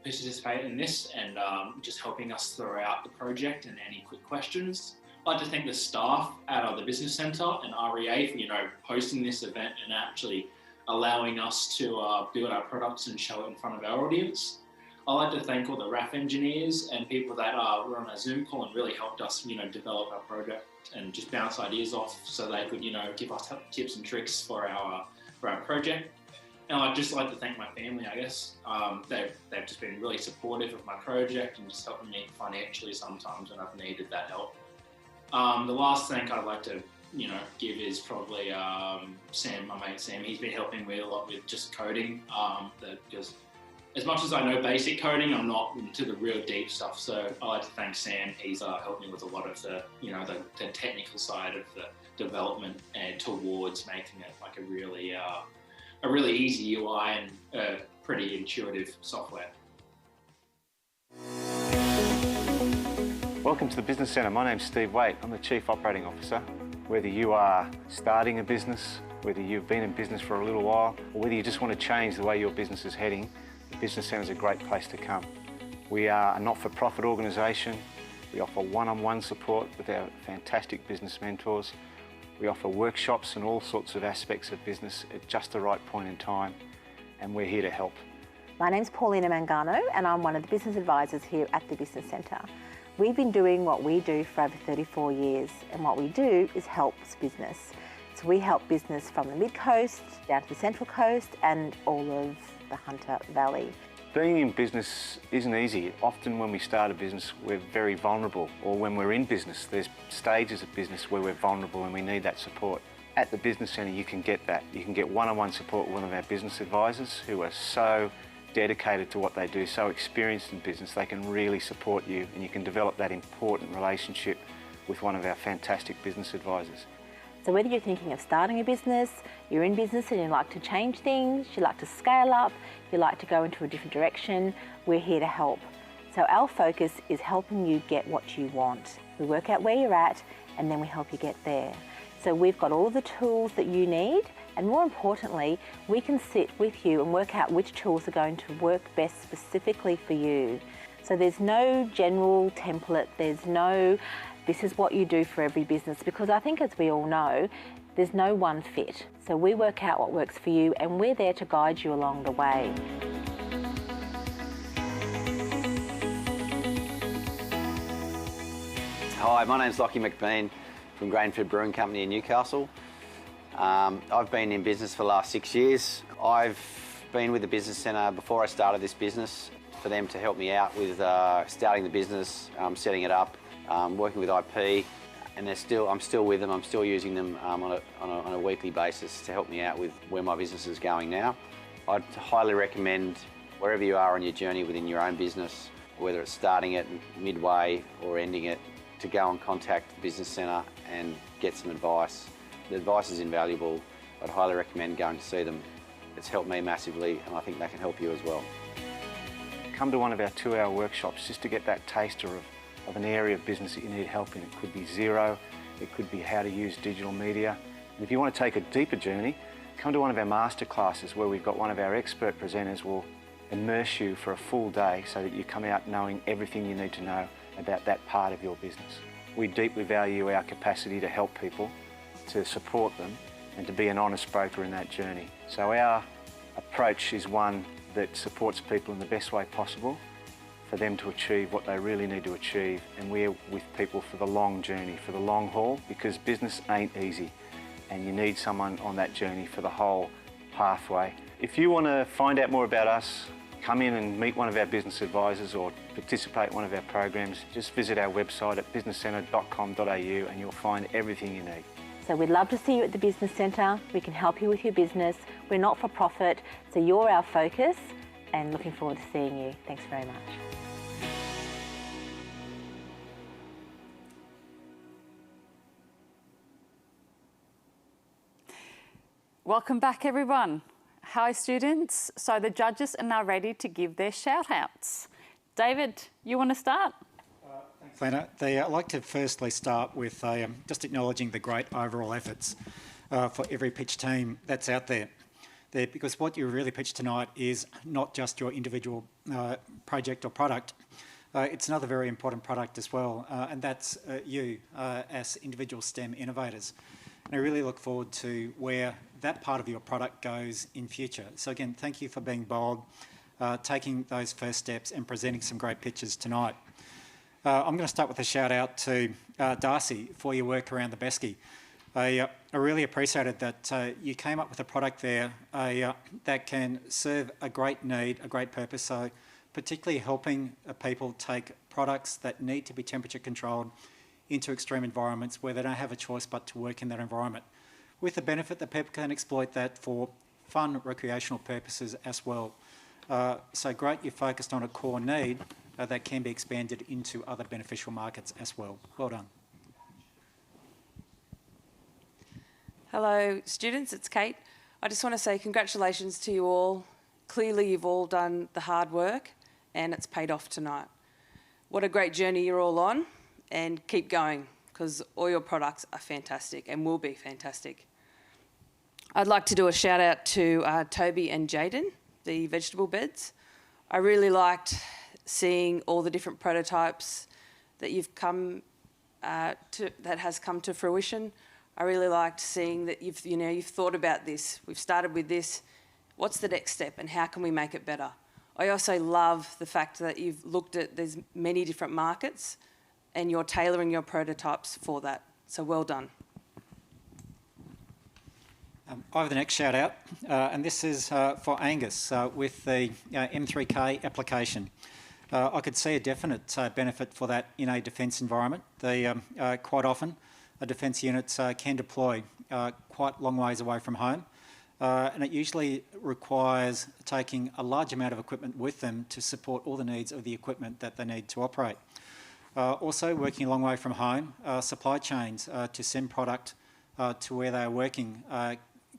participate in this and just helping us throughout the project and any quick questions. I'd like to thank the staff at the Business Centre and REA for hosting this event and actually allowing us to build our products and show it in front of our audience. I'd like to thank all the RAF engineers and people that were on our Zoom call and really helped us, develop our project and just bounce ideas off so they could, give us tips and tricks for our project. And I'd just like to thank my family, I guess. They've just been really supportive of my project and just helping me financially sometimes when I've needed that help. The last thing I'd like to, give is probably Sam, my mate Sam. He's been helping me a lot with just coding, because as much as I know basic coding, I'm not into the real deep stuff. So I like to thank Sam. He's helped me with a lot of the, the technical side of the development and towards making it like a really easy UI and pretty intuitive software. Welcome to the Business Centre. My name's Steve Waite. I'm the Chief Operating Officer. Whether you are starting a business, whether you've been in business for a little while, or whether you just want to change the way your business is heading, the Business Centre is a great place to come. We are a not-for-profit organisation. We offer one-on-one support with our fantastic business mentors. We offer workshops and all sorts of aspects of business at just the right point in time, and we're here to help. My name's Paulina Mangano, and I'm one of the business advisors here at the Business Centre. We've been doing what we do for over 34 years, and what we do is help business. So we help business from the mid-coast down to the central coast and all of the Hunter Valley. Being in business isn't easy. Often when we start a business, we're very vulnerable, or when we're in business, there's stages of business where we're vulnerable and we need that support. At the Business Centre, you can get that. You can get one-on-one support with one of our business advisors who are so dedicated to what they do, so experienced in business, they can really support you, and you can develop that important relationship with one of our fantastic business advisors. So whether you're thinking of starting a business, you're in business and you like to change things, you like to scale up, you like to go into a different direction, we're here to help. So our focus is helping you get what you want. We work out where you're at and then we help you get there. So we've got all the tools that you need, and more importantly, we can sit with you and work out which tools are going to work best specifically for you. So there's no general template, there's no this is what you do for every business, because I think, as we all know, there's no one fit. So we work out what works for you and we're there to guide you along the way. Hi, my name's Lockie McBean from Grainford Brewing Company in Newcastle. I've been in business for the last 6 years. I've been with the Business Centre before I started this business for them to help me out with starting the business, setting it up, working with IP, and I'm still with them. I'm still using them on a weekly basis to help me out with where my business is going now. I'd highly recommend, wherever you are on your journey within your own business, whether it's starting it midway or ending it, to go and contact the Business Centre and get some advice. The advice is invaluable. I'd highly recommend going to see them. It's helped me massively, and I think that can help you as well. Come to one of our 2-hour workshops just to get that taster of an area of business that you need help in. It could be Xero, it could be how to use digital media. And if you want to take a deeper journey, come to one of our master classes where we've got one of our expert presenters will immerse you for a full day so that you come out knowing everything you need to know about that part of your business. We deeply value our capacity to help people, to support them, and to be an honest broker in that journey. So our approach is one that supports people in the best way possible for them to achieve what they really need to achieve, and we're with people for the long journey, for the long haul, because business ain't easy and you need someone on that journey for the whole pathway. If you want to find out more about us, come in and meet one of our business advisors or participate in one of our programs, just visit our website at businesscentre.com.au and you'll find everything you need. So we'd love to see you at the Business Centre. We can help you with your business. We're not for profit, so you're our focus, and looking forward to seeing you. Thanks very much. Welcome back, everyone. Hi, students. So the judges are now ready to give their shout-outs. David, you want to start? Thanks, Lena. I'd like to firstly start with just acknowledging the great overall efforts for every pitch team that's out there. Because what you really pitched tonight is not just your individual project or product, it's another very important product as well, and that's you as individual STEM innovators. And I really look forward to where that part of your product goes in future. So again, thank you for being bold, taking those first steps and presenting some great pitches tonight. I'm going to start with a shout out to Darcy for your work around the Besky. I really appreciated that you came up with a product there that can serve a great need, a great purpose, so particularly helping people take products that need to be temperature controlled into extreme environments where they don't have a choice but to work in that environment, with the benefit that people can exploit that for fun recreational purposes as well. So great you focused on a core need that can be expanded into other beneficial markets as well. Well done. Hello, students, it's Kate. I just want to say congratulations to you all. Clearly, you've all done the hard work and it's paid off tonight. What a great journey you're all on, and keep going, because all your products are fantastic and will be fantastic. I'd like to do a shout out to Toby and Jaden, the vegetable beds. I really liked seeing all the different prototypes that you've come that has come to fruition. I really liked seeing that you've thought about this. We've started with this. What's the next step and how can we make it better? I also love the fact that you've looked at there's many different markets and you're tailoring your prototypes for that. So well done. I have the next shout out, and this is for Angus with the M3K application. I could see a definite benefit for that in a defence environment. Quite often, defence units can deploy quite long ways away from home, and it usually requires taking a large amount of equipment with them to support all the needs of the equipment that they need to operate. Also, working a long way from home, supply chains to send product to where they are working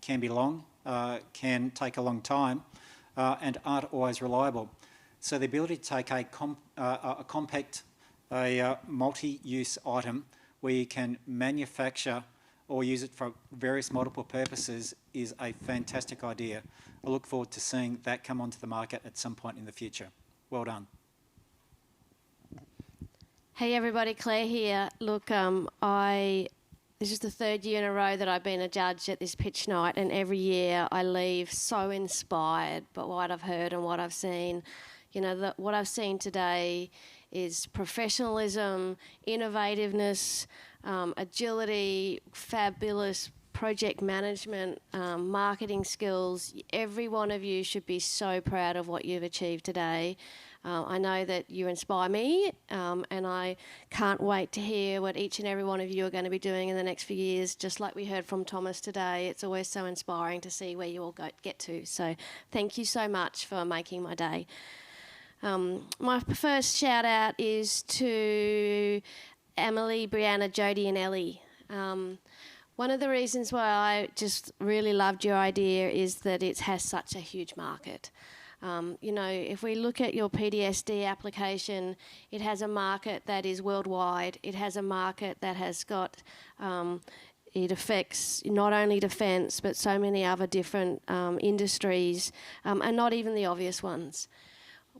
can be long, can take a long time, and aren't always reliable. So the ability to take a compact, multi-use item where you can manufacture or use it for various multiple purposes is a fantastic idea. I look forward to seeing that come onto the market at some point in the future. Well done. Hey everybody, Claire here. Look, this is the third year in a row that I've been a judge at this pitch night, and every year I leave so inspired by what I've heard and what I've seen. You know, what I've seen today is professionalism, innovativeness, agility, fabulous project management, marketing skills. Every one of you should be so proud of what you've achieved today. I know that you inspire me, and I can't wait to hear what each and every one of you are going to be doing in the next few years. Just like we heard from Thomas today, it's always so inspiring to see where you all get to. So thank you so much for making my day. My first shout out is to Emily, Brianna, Jodie and Ellie. One of the reasons why I just really loved your idea is that it has such a huge market. You know, if we look at your PTSD application, it has a market that is worldwide. It has a market that has got it affects not only defence but so many other different industries, and not even the obvious ones.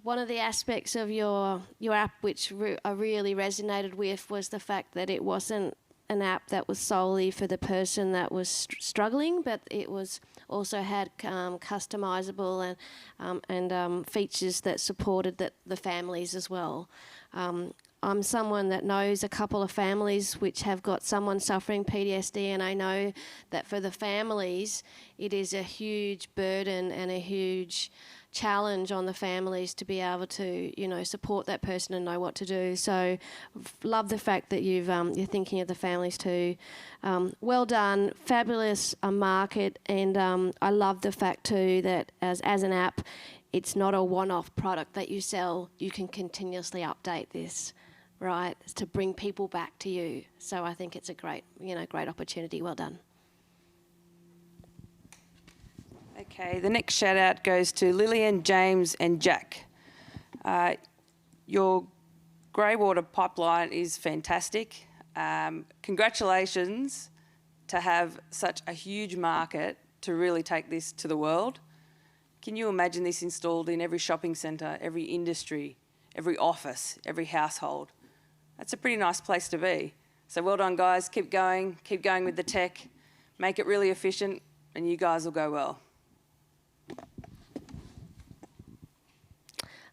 One of the aspects of your app which I really resonated with was the fact that it wasn't an app that was solely for the person that was struggling, but it was also had customisable and features that supported the families as well. I'm someone that knows a couple of families which have got someone suffering PTSD, and I know that for the families it is a huge burden and a huge challenge on the families to be able to, you know, support that person and know what to do. So love the fact that you're thinking of the families too. Well done, fabulous market, and I love the fact too that as an app, it's not a one-off product that you sell. You can continuously update this, right, to bring people back to you. So I think it's a great opportunity. Well done. Okay, the next shout out goes to Lillian, James and Jack. Your greywater pipeline is fantastic. Congratulations to have such a huge market to really take this to the world. Can you imagine this installed in every shopping centre, every industry, every office, every household? That's a pretty nice place to be. So well done, guys. Keep going with the tech, make it really efficient, and you guys will go well.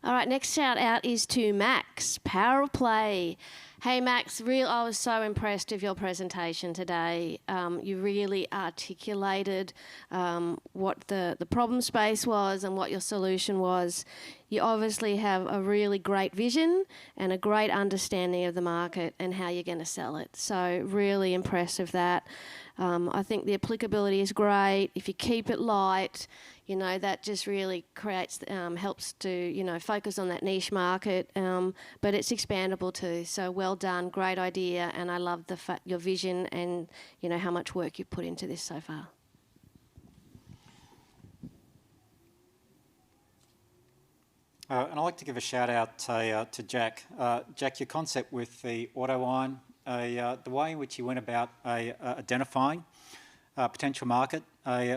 All right, next shout out is to Max, Power of Play. Hey Max, I was so impressed with your presentation today. You really articulated what the problem space was and what your solution was. You obviously have a really great vision and a great understanding of the market and how you're going to sell it. So really impressed with that. I think the applicability is great. If you keep it light, you know, that just really creates, helps to, you know, focus on that niche market, but it's expandable too. So well done, great idea, and I love your vision and, you know, how much work you've put into this so far. And I'd like to give a shout out to Jack. Jack, your concept with the auto wine, the way in which you went about identifying a potential market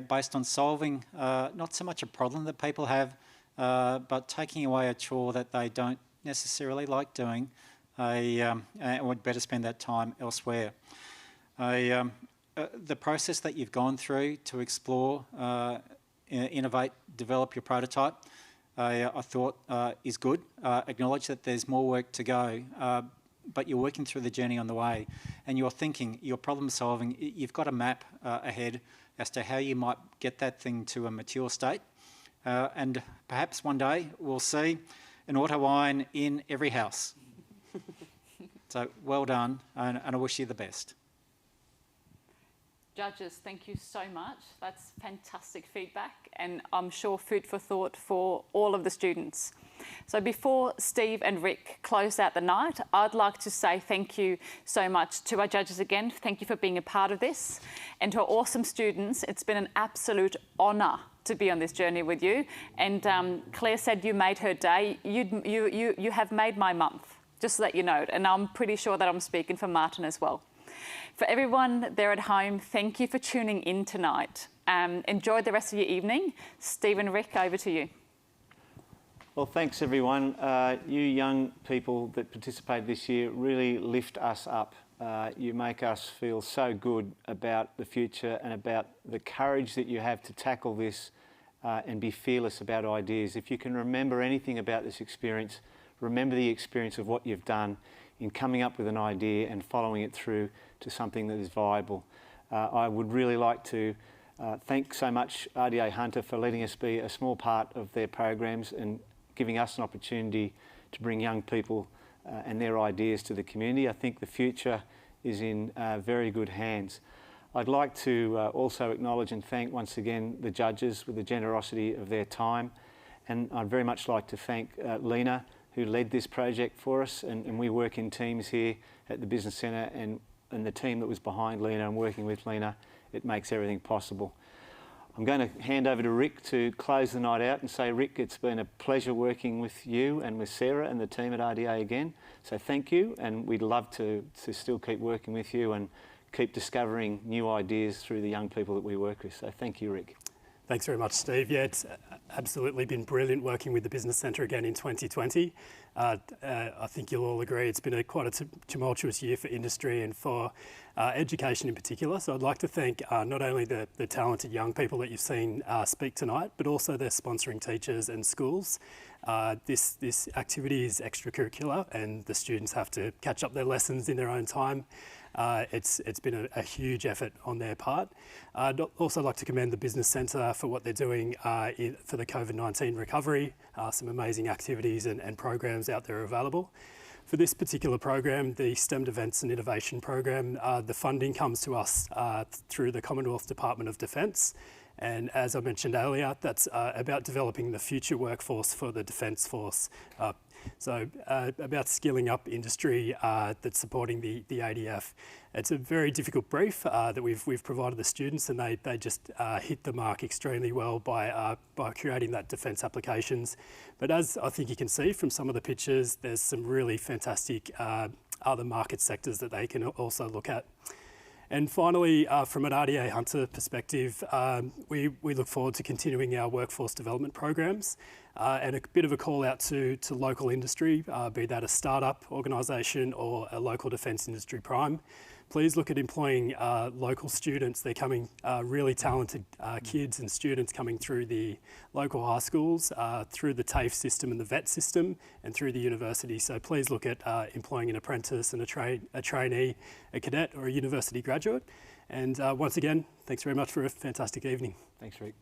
based on solving not so much a problem that people have, but taking away a chore that they don't necessarily like doing and would better spend that time elsewhere. The process that you've gone through to explore, innovate, develop your prototype, I thought is good. Acknowledge that there's more work to go, but you're working through the journey on the way, and you're thinking, you're problem solving. You've got a map ahead as to how you might get that thing to a mature state, and perhaps one day we'll see an auto wine in every house. So well done, and I wish you the best. Judges, thank you so much. That's fantastic feedback, and I'm sure food for thought for all of the students. So before Steve and Rick close out the night, I'd like to say thank you so much to our judges again. Thank you for being a part of this. And to our awesome students, it's been an absolute honour to be on this journey with you. And Claire said you made her day. You have made my month, just so that you know. And I'm pretty sure that I'm speaking for Martin as well. For everyone there at home, thank you for tuning in tonight. Enjoy the rest of your evening. Steve and Rick, over to you. Well, thanks everyone. You young people that participated this year really lift us up. You make us feel so good about the future and about the courage that you have to tackle this and be fearless about ideas. If you can remember anything about this experience, remember the experience of what you've done in coming up with an idea and following it through to something that is viable. I would really like to thank so much RDA Hunter for letting us be a small part of their programs and giving us an opportunity to bring young people and their ideas to the community. I think the future is in very good hands. I'd like to also acknowledge and thank once again the judges with the generosity of their time, and I'd very much like to thank Lena, who led this project for us, and we work in teams here at the Business Centre, and the team that was behind Lena and working with Lena, it makes everything possible. I'm going to hand over to Rick to close the night out and say, Rick, it's been a pleasure working with you and with Sarah and the team at RDA again. So thank you, and we'd love to still keep working with you and keep discovering new ideas through the young people that we work with. So thank you, Rick. Thanks very much, Steve. Yeah, it's absolutely been brilliant working with the Business Centre again in 2020. I think you'll all agree it's been quite a tumultuous year for industry and for education in particular. So I'd like to thank not only the talented young people that you've seen speak tonight, but also their sponsoring teachers and schools. This activity is extracurricular and the students have to catch up their lessons in their own time. It's been a huge effort on their part. I'd also like to commend the Business Centre for what they're doing for the COVID-19 recovery. Some amazing activities and programs out there available. For this particular program, the STEM Events and Innovation Program, the funding comes to us through the Commonwealth Department of Defence. And as I mentioned earlier, that's about developing the future workforce for the Defence Force. So about skilling up industry that's supporting the ADF. It's a very difficult brief that we've provided the students, and they just hit the mark extremely well by creating that defence applications. But as I think you can see from some of the pictures, there's some really fantastic other market sectors that they can also look at. And finally, from an RDA Hunter perspective, we look forward to continuing our workforce development programs and a bit of a call out to local industry, be that a startup organisation or a local defence industry prime. Please look at employing local students. They're coming, really talented kids and students coming through the local high schools, through the TAFE system and the VET system, and through the university. So please look at employing an apprentice and a trainee, a cadet or a university graduate. And once again, thanks very much for a fantastic evening. Thanks, Rick.